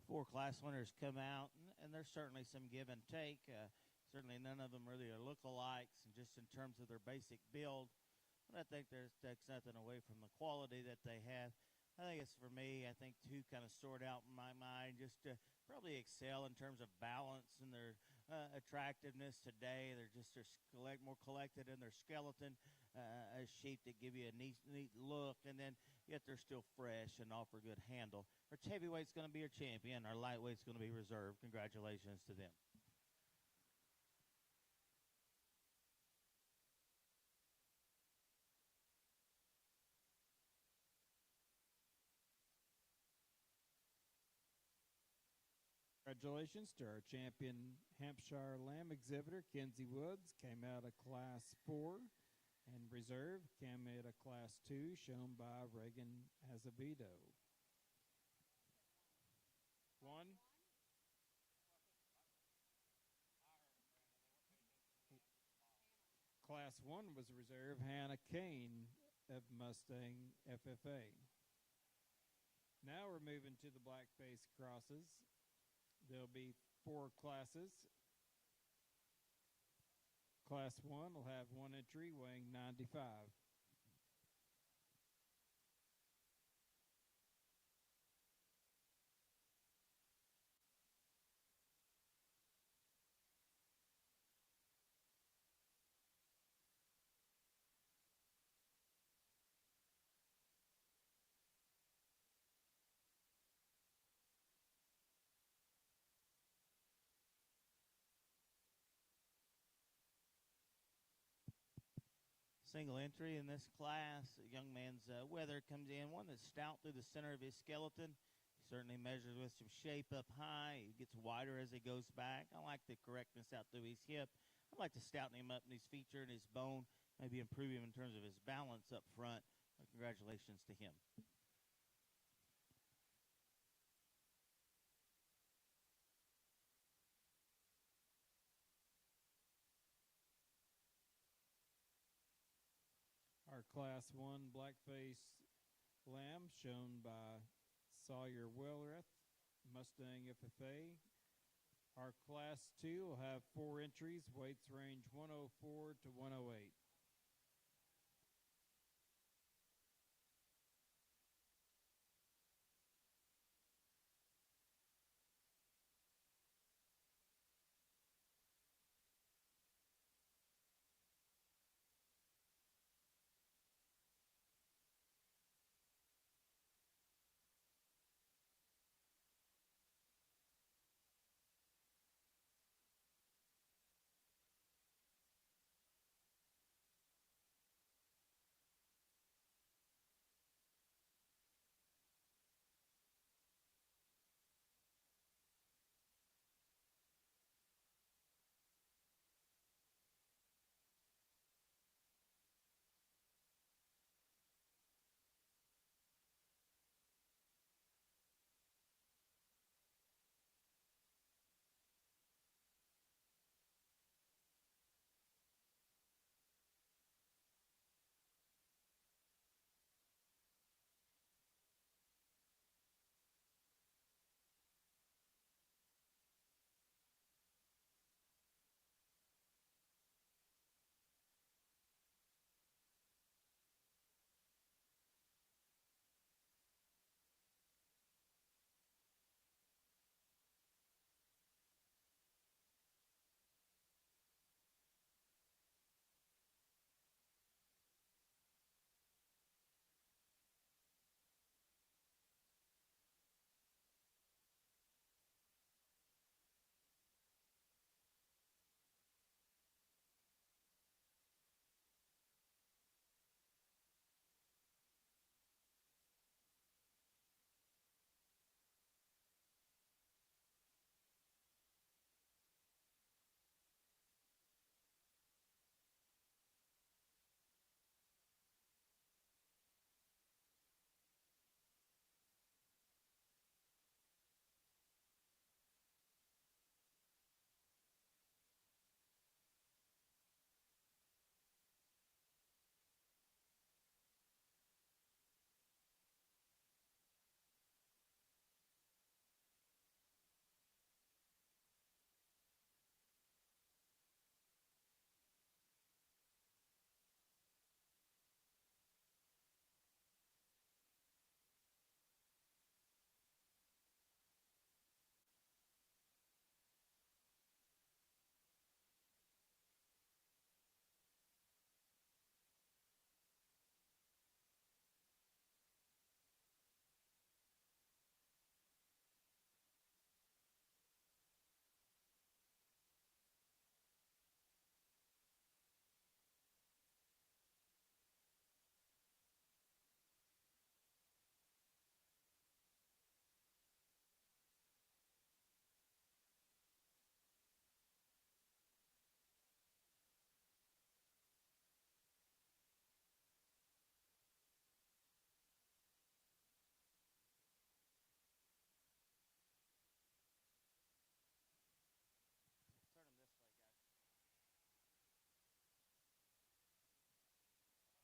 Four class winners come out, and there's certainly some give and take. Certainly none of them really are lookalikes, and just in terms of their basic build. But I think takes nothing away from the quality that they have. I think it's, for me, I think two kind of sort out in my mind, just to probably excel in terms of balance and their attractiveness today. They're more collected in their skeleton, a sheep that give you a neat look, and then yet they're still fresh and offer good handle. Our heavyweight's going to be our champion. Our lightweight's going to be reserved. Congratulations to them. Congratulations to our champion Hampshire Lamb exhibitor, Kenzie Woods, came out of Class 4, and reserve came out of Class 2, shown by Reagan Azevedo. One. Class 1 was reserve Hannah Kane of Mustang FFA. Now we're moving to the black face crosses. There'll be 4 classes. Class 1 will have 1 entry weighing 95. Single entry in this class. A young man's weather comes in. One that's stout through the center of his skeleton. He certainly measures with some shape up high. He gets wider as he goes back. I like the correctness out through his hip. I'd like to stouten him up in his feature and his bone, maybe improve him in terms of his balance up front. Congratulations to him. Our Class 1 blackface lamb shown by Sawyer Wellreth, Mustang FFA. Our Class 2 will have 4 entries, weights range 104 to 108.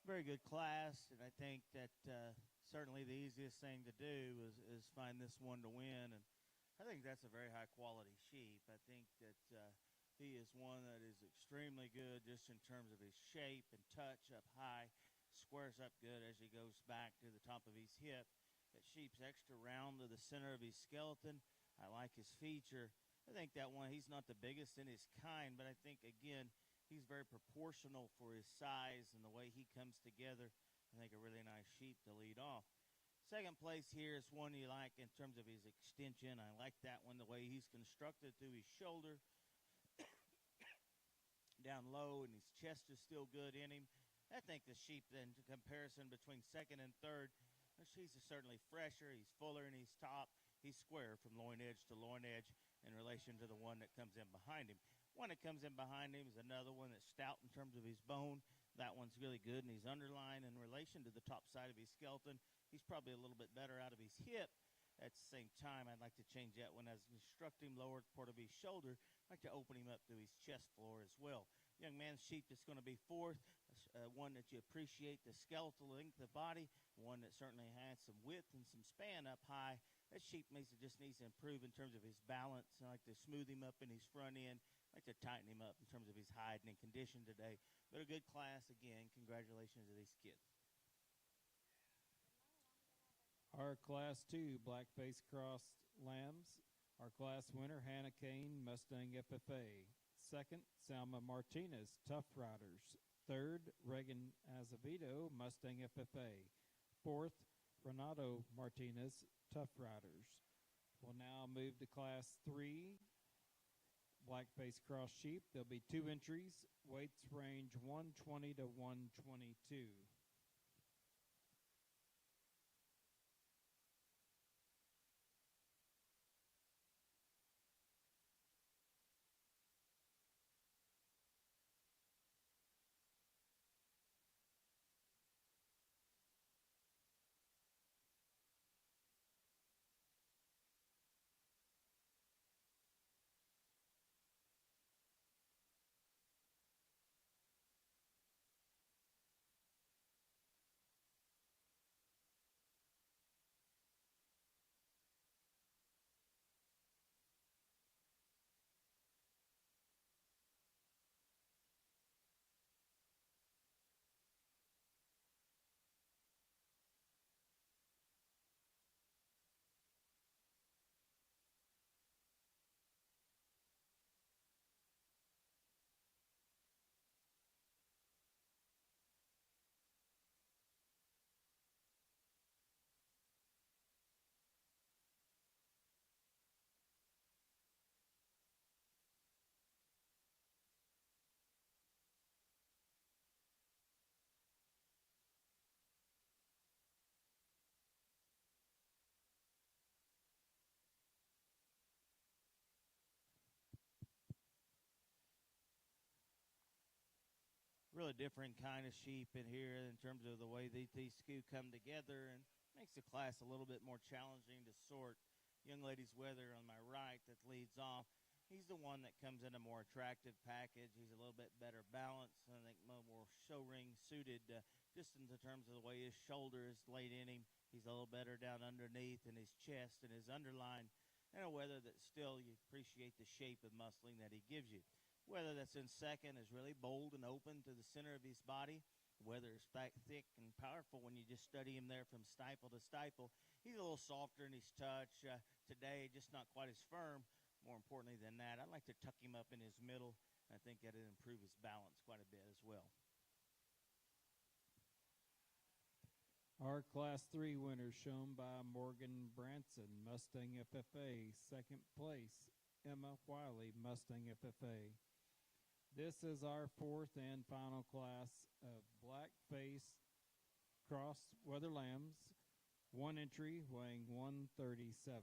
Very good class, and I think that certainly the easiest thing to do is find this one to win, and I think that's a very high quality sheep. I think that he is one that is extremely good just in terms of his shape and touch up high, squares up good as he goes back to the top of his hip. That sheep's extra round to the center of his skeleton. I like his feature. I think that one, he's not the biggest in his kind, but I think, again, he's very proportional for his size and the way he comes together. I think a really nice sheep to lead off. Second place here is one you like in terms of his extension. I like that one, the way he's constructed through his shoulder down low, and his chest is still good in him. I think the sheep, then, to comparison between second and third, he's certainly fresher, he's fuller in his top, he's square from loin edge to loin edge in relation to the one that comes in behind him. One that comes in behind him is another one that's stout in terms of his bone. That one's really good, and he's underlined in relation to the top side of his skeleton. He's probably a little bit better out of his hip. At the same time, I'd like to change that one as instruct him lower part of his shoulder. I'd like to open him up to his chest floor as well. Young man's sheep that's going to be fourth, one that you appreciate the skeletal length of body, one that certainly has some width and some span up high. That sheep just needs to improve in terms of his balance. I like to smooth him up in his front end. I like to tighten him up in terms of his hide and condition today. But a good class again. Congratulations to these kids. Our Class 2 Black-Faced Crossed Lambs. Our class winner, Hannah Kane, Mustang FFA. Second, Salma Martinez, Tough Riders. Third, Reagan Azevedo, Mustang FFA. Fourth, Renato Martinez, Tough Riders. We'll now move to Class 3 Black-Faced Cross Sheep. There'll be 2 entries. Weights range 120 to 122. Really different kind of sheep in here in terms of the way these two come together, and makes the class a little bit more challenging to sort. Young lady's Weather on my right that leads off. He's the one that comes in a more attractive package. He's a little bit better balanced, I think more show ring suited, just in the terms of the way his shoulder is laid in him. He's a little better down underneath in his chest and his underline, and a Weather that still you appreciate the shape of muscling that he gives you. Weather that's in second is really bold and open to the center of his body. Weather is thick and powerful when you just study him there from stifle to stifle. He's a little softer in his touch today, just not quite as firm. More importantly than that, I'd like to tuck him up in his middle. I think that'd improve his balance quite a bit as well. Our Class 3 winner shown by Morgan Branson, Mustang FFA. Second place, Emma Wiley, Mustang FFA. This is our fourth and final class of black-faced cross weather lambs. 1 entry weighing 137.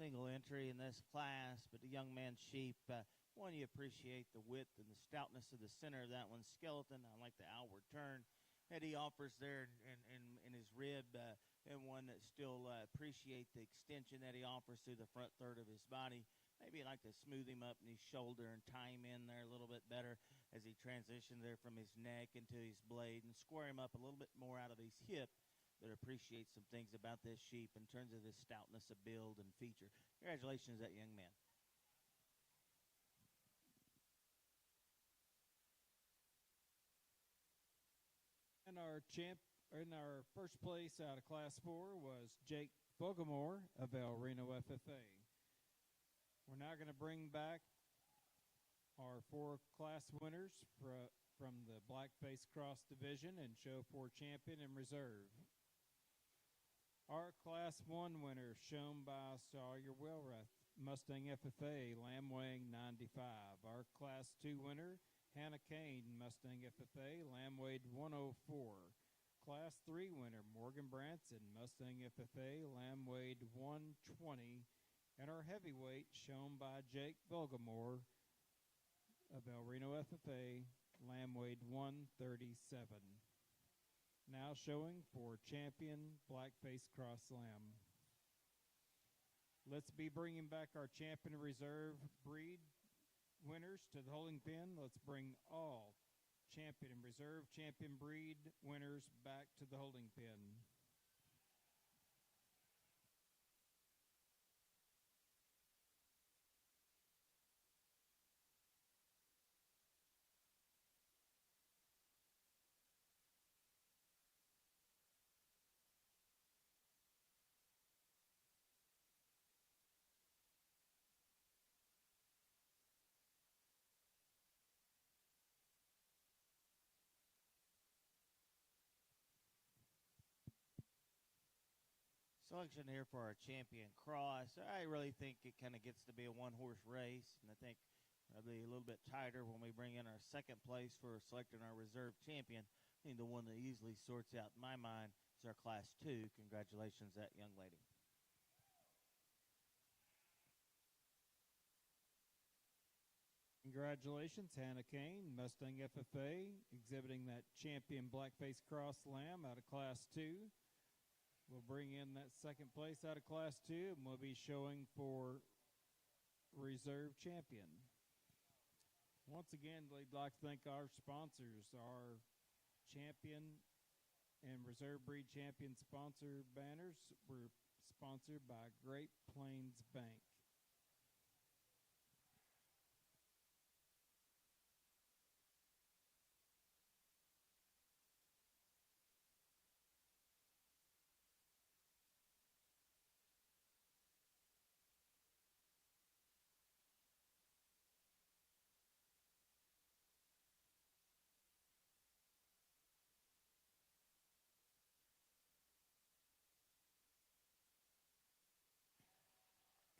Single entry in this class, but the young man's sheep, one, you appreciate the width and the stoutness of the center of that one's skeleton. I like the outward turn that he offers there in his rib, and one that still appreciate the extension that he offers through the front third of his body. Maybe you'd like to smooth him up in his shoulder and tie him in there a little bit better as he transitions there from his neck into his blade, and square him up a little bit more out of his hip. That appreciates some things about this sheep in terms of his stoutness of build and feature. Congratulations to that young man. in our first place out of Class 4 was Jake Fogamore of El Reno FFA. We're now going to bring back our 4 class winners from the Blackface Cross Division and Show 4 Champion in Reserve. Our Class 1 winner shown by Sawyer Wilrath, Mustang FFA, lamb weighing 95. Our Class 2 winner, Hannah Kane, Mustang FFA, lamb weighed 104. Class 3 winner, Morgan Branson, Mustang FFA, lamb weighed 120. And our heavyweight shown by Jake Volgamore of El Reno FFA, lamb weighed 137. Now showing for champion Blackface Cross Lamb. Let's be bringing back our champion reserve breed winners to the holding pen. Let's bring all champion and reserve champion breed winners back to the holding pen. Selection here for our champion cross. I really think it kind of gets to be a one-horse race, and I think it'll be a little bit tighter when we bring in our second place for selecting our reserve champion. I think the one that easily sorts out in my mind is our Class 2. Congratulations, that young lady. Congratulations, Hannah Kane, Mustang FFA, exhibiting that champion Blackface Cross Lamb out of Class 2. We'll bring in that second place out of Class 2, and we'll be showing for reserve champion. Once again, we'd like to thank our sponsors. Our champion and reserve breed champion sponsor banners were sponsored by Great Plains Bank.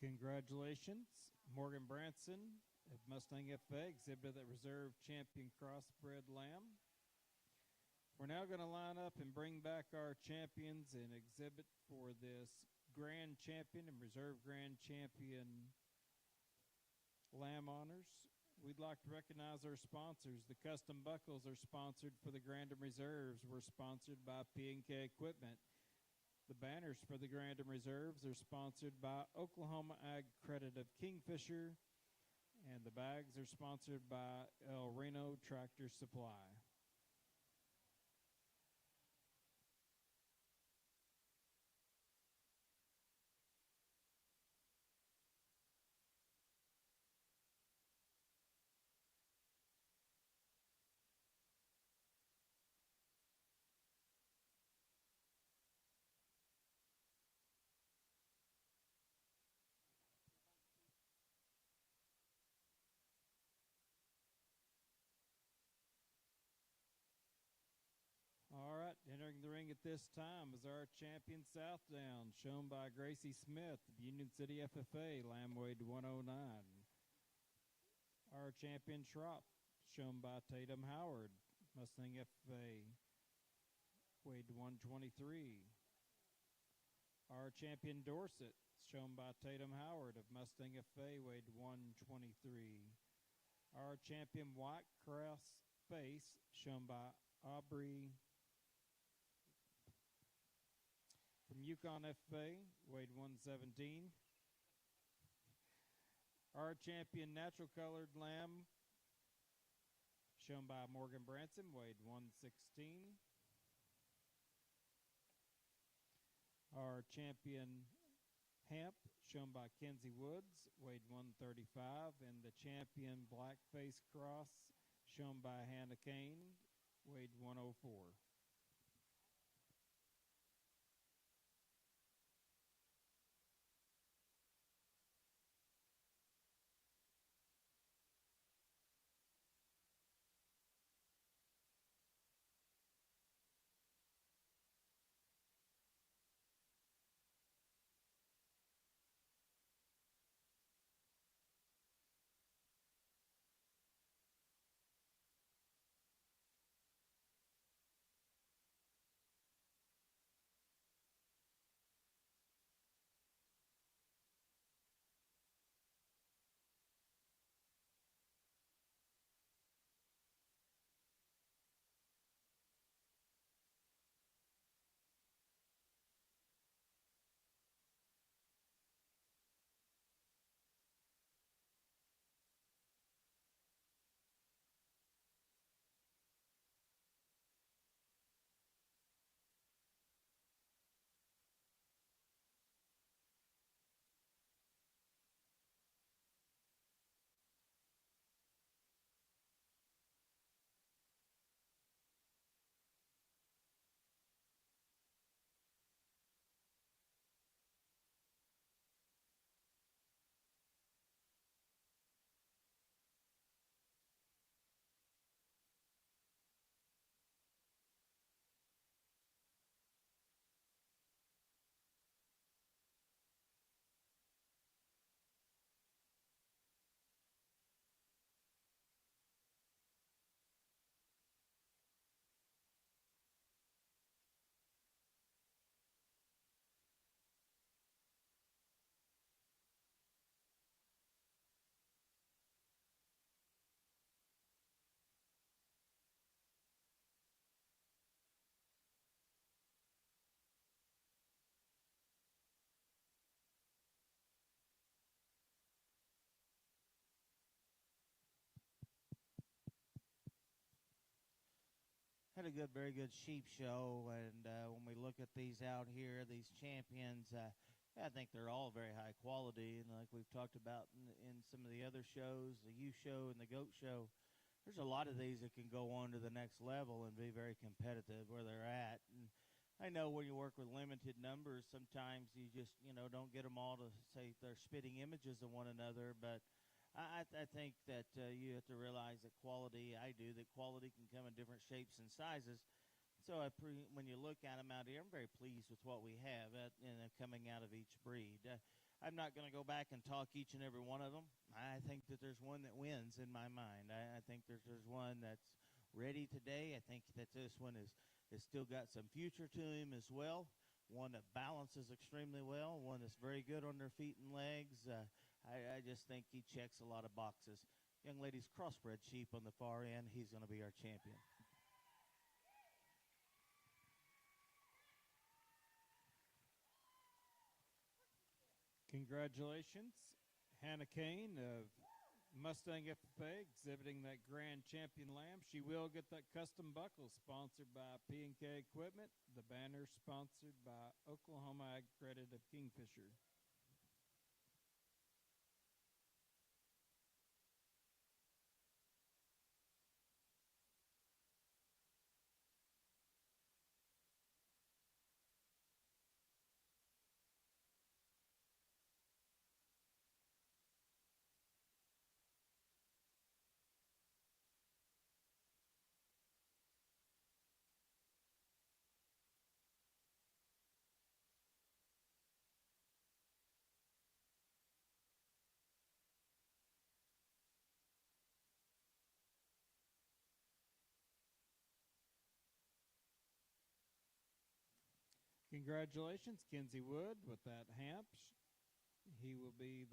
Congratulations, Morgan Branson of Mustang FA exhibited that reserve champion crossbred lamb. We're now going to line up and bring back our champions and exhibit for this grand champion and reserve grand champion lamb honors. We'd like to recognize our sponsors. The custom buckles are sponsored for the grand and reserves. We're sponsored by P&K Equipment. The banners for the Grand and Reserves are sponsored by Oklahoma Ag Credit of Kingfisher, and the bags are sponsored by El Reno Tractor Supply. All right, entering the ring at this time is our champion Southdown, shown by Gracie Smith of Union City FFA, lamb weighed 109. Our champion Trop, shown by Tatum Howard, Mustang FFA, weighed 123. Our champion Dorset, shown by Tatum Howard of Mustang FFA, weighed 123. Our champion White Cross Face, shown by Aubrey from Yukon FFA, weighed 117. Our champion Natural Colored Lamb, shown by Morgan Branson, weighed 116. Our champion Hamp, shown by Kenzie Woods, weighed 135. And the champion Blackface Cross, shown by Hannah Kane, weighed 104. had a very good sheep show, and when we look at these out here, these champions, I think they're all very high quality, and like we've talked about in some of the other shows, the youth show and the goat show, there's a lot of these that can go on to the next level and be very competitive where they're at. And I know when you work with limited numbers, sometimes you just, don't get them all to say they're spitting images of one another, but I think that you have to realize that that quality can come in different shapes and sizes. So when you look at them out here, I'm very pleased with what we have coming out of each breed. I'm not going to go back and talk each and every one of them. I think that there's one that wins in my mind. I think there's one that's ready today. I think that this one is still got some future to him as well. One that balances extremely well. One that's very good on their feet and legs. I just think he checks a lot of boxes. Young lady's crossbred sheep on the far end. He's going to be our champion. Congratulations, Hannah Kane of Mustang FFA, exhibiting that grand champion lamb. She will get that custom buckle sponsored by P&K Equipment. The banner sponsored by Oklahoma Ag Credit of Kingfisher. Congratulations, Kenzie Wood, with that Hampshire.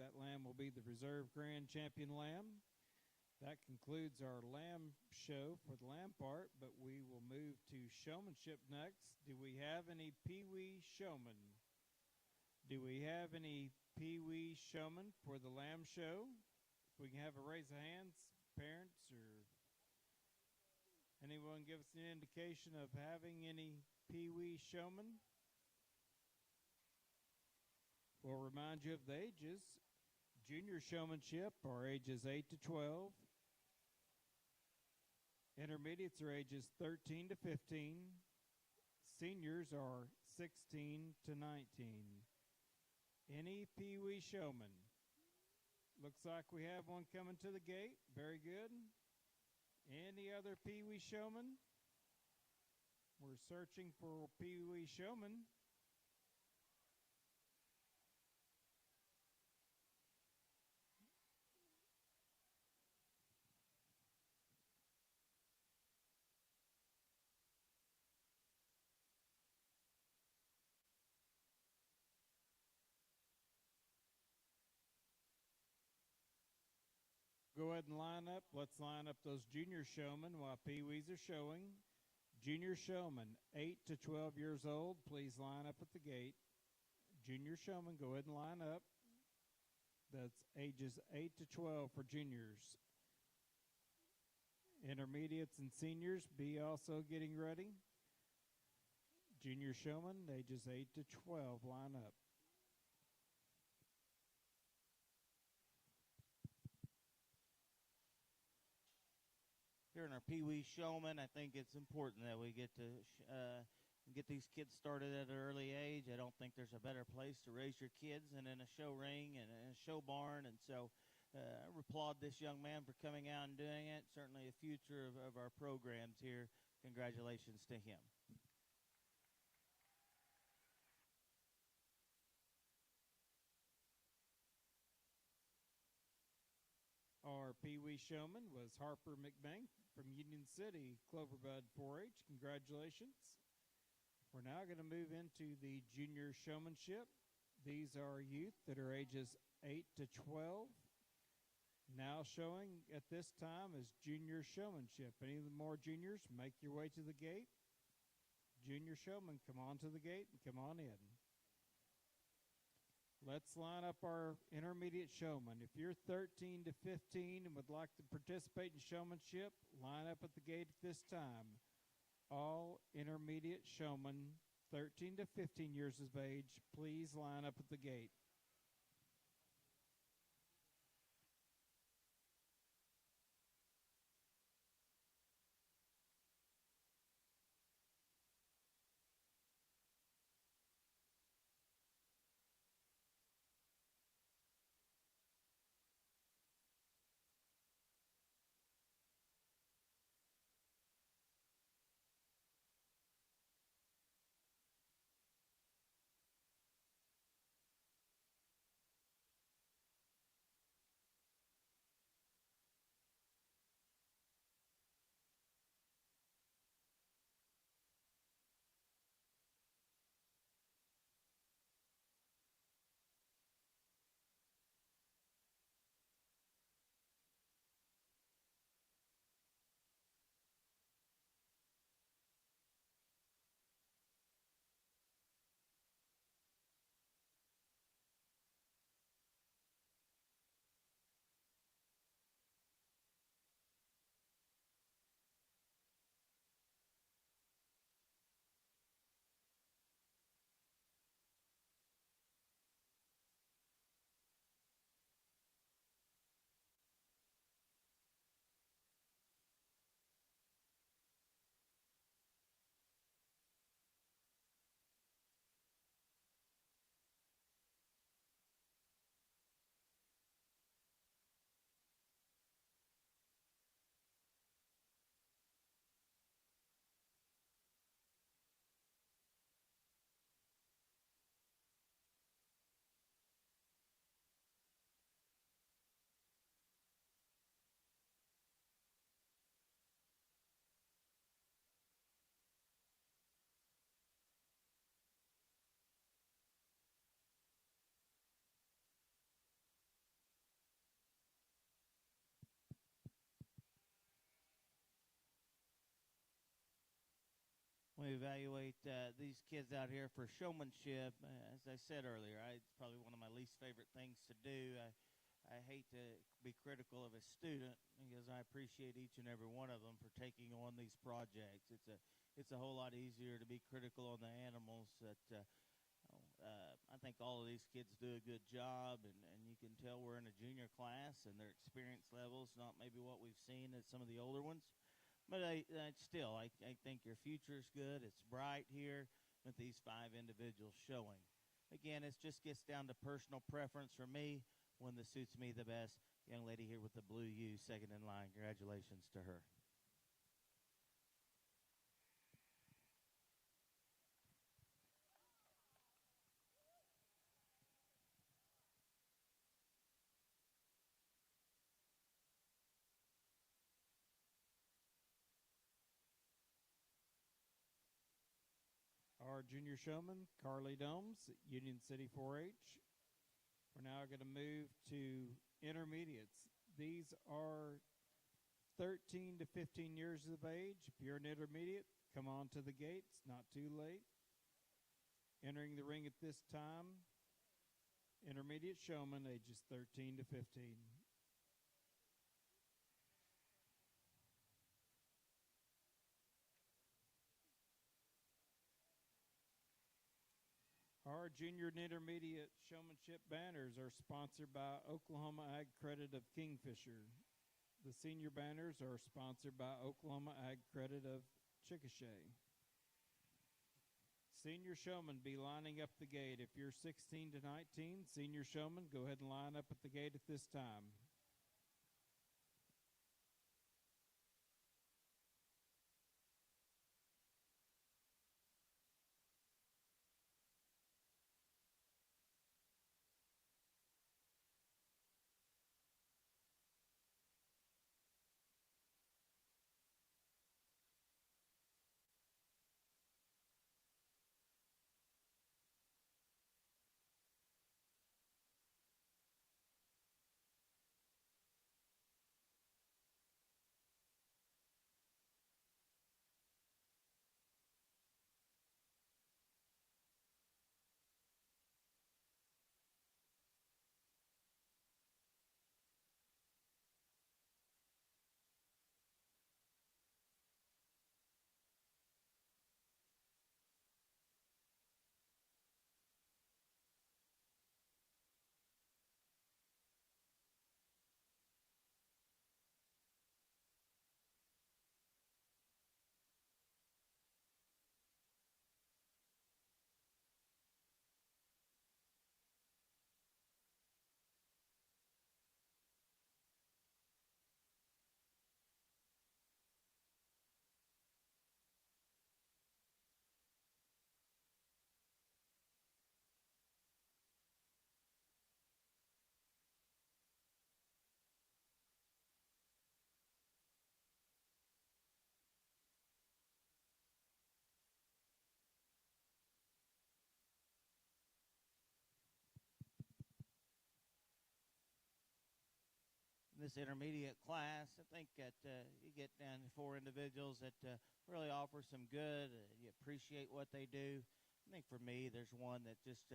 That lamb will be the reserve grand champion lamb. That concludes our lamb show for the lamb part, but we will move to showmanship next. Do we have any Pee-wee showmen? Do we have any Pee-wee showmen for the lamb show? If we can have a raise of hands, parents, or anyone give us an indication of having any Pee-wee showmen? We'll remind you of the ages. Junior showmanship are ages 8 to 12. Intermediates are ages 13 to 15. Seniors are 16 to 19. Any Pee-wee showman? Looks like we have one coming to the gate. Very good. Any other Pee-wee showman? We're searching for Pee-wee showman. Go ahead and line up. Let's line up those junior showmen while Pee-wees are showing. Junior showmen, 8 to 12 years old, please line up at the gate. Junior showmen, go ahead and line up. That's ages 8 to 12 for juniors. Intermediates and seniors, be also getting ready. Junior showmen, ages 8 to 12, line up. Here in our Pee-wee showman, I think it's important that we get to get these kids started at an early age. I don't think there's a better place to raise your kids than in a show ring and in a show barn. And so I applaud this young man for coming out and doing it. Certainly a future of our programs here. Congratulations to him. Our Pee-wee showman was Harper McBank from Union City, Cloverbud 4-H. Congratulations. We're now going to move into the junior showmanship. These are youth that are ages 8 to 12. Now showing at this time is junior showmanship. Any more juniors, make your way to the gate. Junior showman, come on to the gate and come on in. Let's line up our intermediate showman. If you're 13 to 15 and would like to participate in showmanship, line up at the gate at this time. All intermediate showmen 13 to 15 years of age, please line up at the gate. We evaluate these kids out here for showmanship. As I said earlier, it's probably one of my least favorite things to do. I hate to be critical of a student because I appreciate each and every one of them for taking on these projects. It's a whole lot easier to be critical on the animals. I think all of these kids do a good job, and you can tell we're in a junior class, and their experience level is not maybe what we've seen at some of the older ones. But I think your future is good. It's bright here with these 5 individuals showing. Again, it just gets down to personal preference for me. One that suits me the best. Young lady here with the blue U, second in line. Congratulations to her. Our junior showman, Carly Domes, Union City 4-H. We're now going to move to intermediates. These are 13 to 15 years of age. If you're an intermediate, come on to the gate. It's not too late. Entering the ring at this time, intermediate showman, ages 13 to 15. Our junior and intermediate showmanship banners are sponsored by Oklahoma Ag Credit of Kingfisher. The senior banners are sponsored by Oklahoma Ag Credit of Chickasha. Senior showmen, be lining up the gate. If you're 16 to 19, senior showmen, go ahead and line up at the gate at this time. this intermediate class. I think that you get down to 4 individuals that really offer some good. You appreciate what they do. I think for me, there's one that just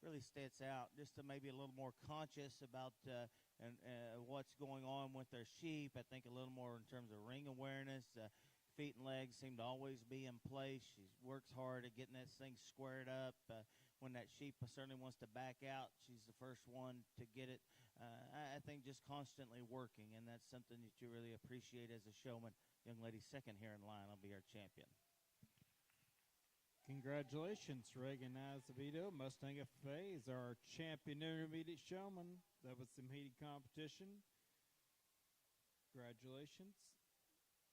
really stands out, just maybe a little more conscious about what's going on with their sheep. I think a little more in terms of ring awareness. Feet and legs seem to always be in place. She works hard at getting this thing squared up. When that sheep certainly wants to back out, she's the first one to get it. I think just constantly working, and that's something that you really appreciate as a showman. Young lady second here in line will be our champion. Congratulations, Reagan Azevedo. Mustang FFA is our champion intermediate showman. That was some heated competition. Congratulations.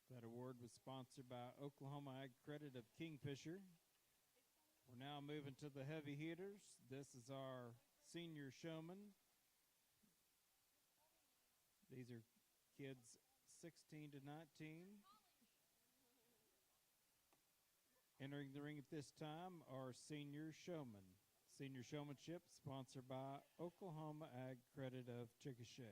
That award was sponsored by Oklahoma Ag Credit of Kingfisher. We're now moving to the heavy hitters. This is our senior showman. These are kids 16 to 19. Entering the ring at this time are senior showmen. Senior showmanship sponsored by Oklahoma Ag Credit of Chickasha.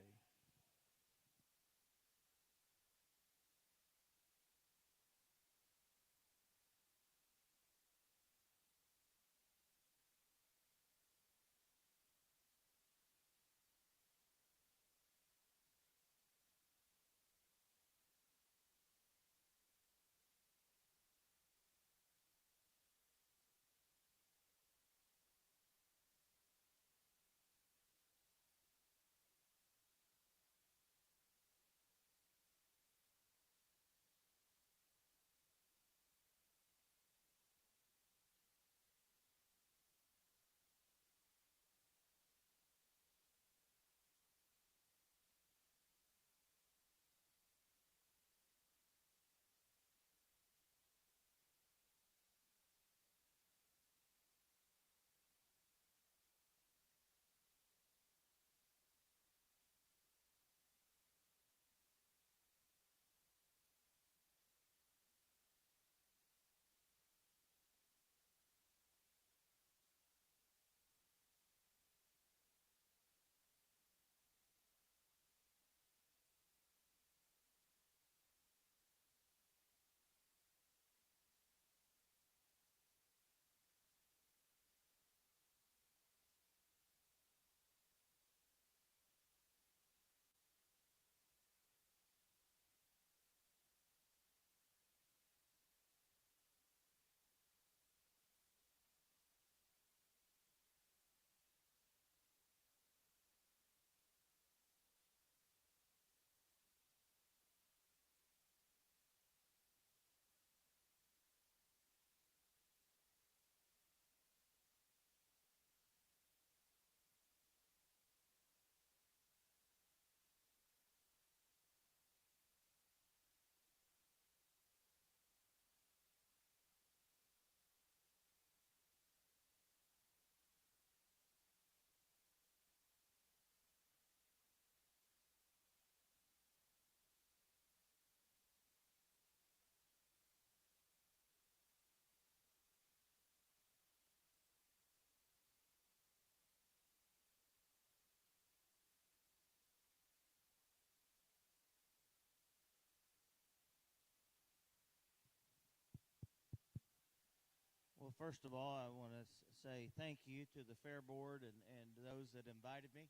Well, first of all, I want to say thank you to the Fair Board and those that invited me.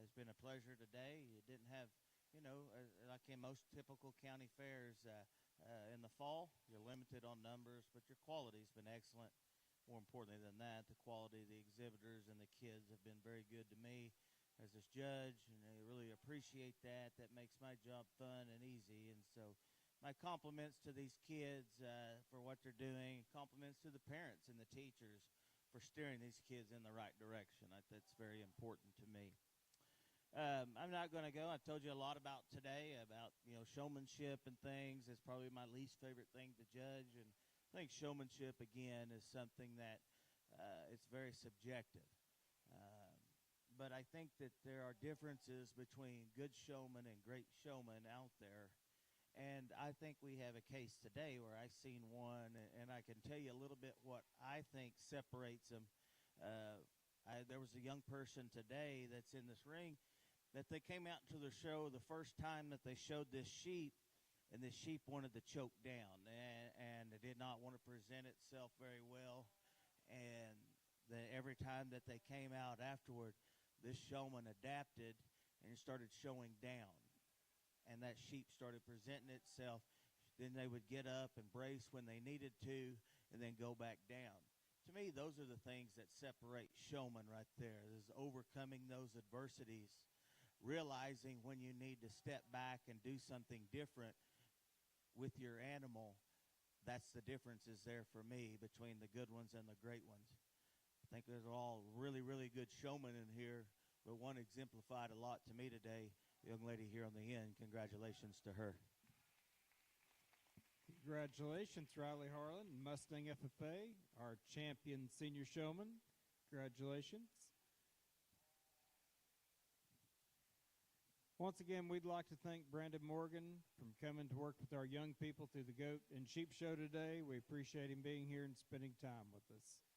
It's been a pleasure today. You didn't have, like in most typical county fairs in the fall, you're limited on numbers, but your quality's been excellent. More importantly than that, the quality of the exhibitors and the kids have been very good to me as this judge, and I really appreciate that. That makes my job fun and easy, and so my compliments to these kids for what they're doing. Compliments to the parents and the teachers for steering these kids in the right direction. That's very important to me. I'm not going to go. I've told you a lot about today, about showmanship and things. It's probably my least favorite thing to judge, and I think showmanship again is something that it's very subjective. But I think that there are differences between good showmen and great showmen out there. And I think we have a case today where I've seen one, and I can tell you a little bit what I think separates them. There was a young person today that's in this ring, that they came out to the show the first time that they showed this sheep, and the sheep wanted to choke down, and it did not want to present itself very well. And every time that they came out afterward, this showman adapted and started showing down. And that sheep started presenting itself. Then they would get up and brace when they needed to and then go back down. To me, those are the things that separate showmen right there, is overcoming those adversities, realizing when you need to step back and do something different with your animal. That's the difference is there for me between the good ones and the great ones. I think there's all really, really good showmen in here, but one exemplified a lot to me today, the young lady here on the end. Congratulations to her. Congratulations, Riley Harlan, Mustang FFA, our champion senior showman. Congratulations. Once again, we'd like to thank Brandon Morgan for coming to work with our young people through the Goat and Sheep Show today. We appreciate him being here and spending time with us.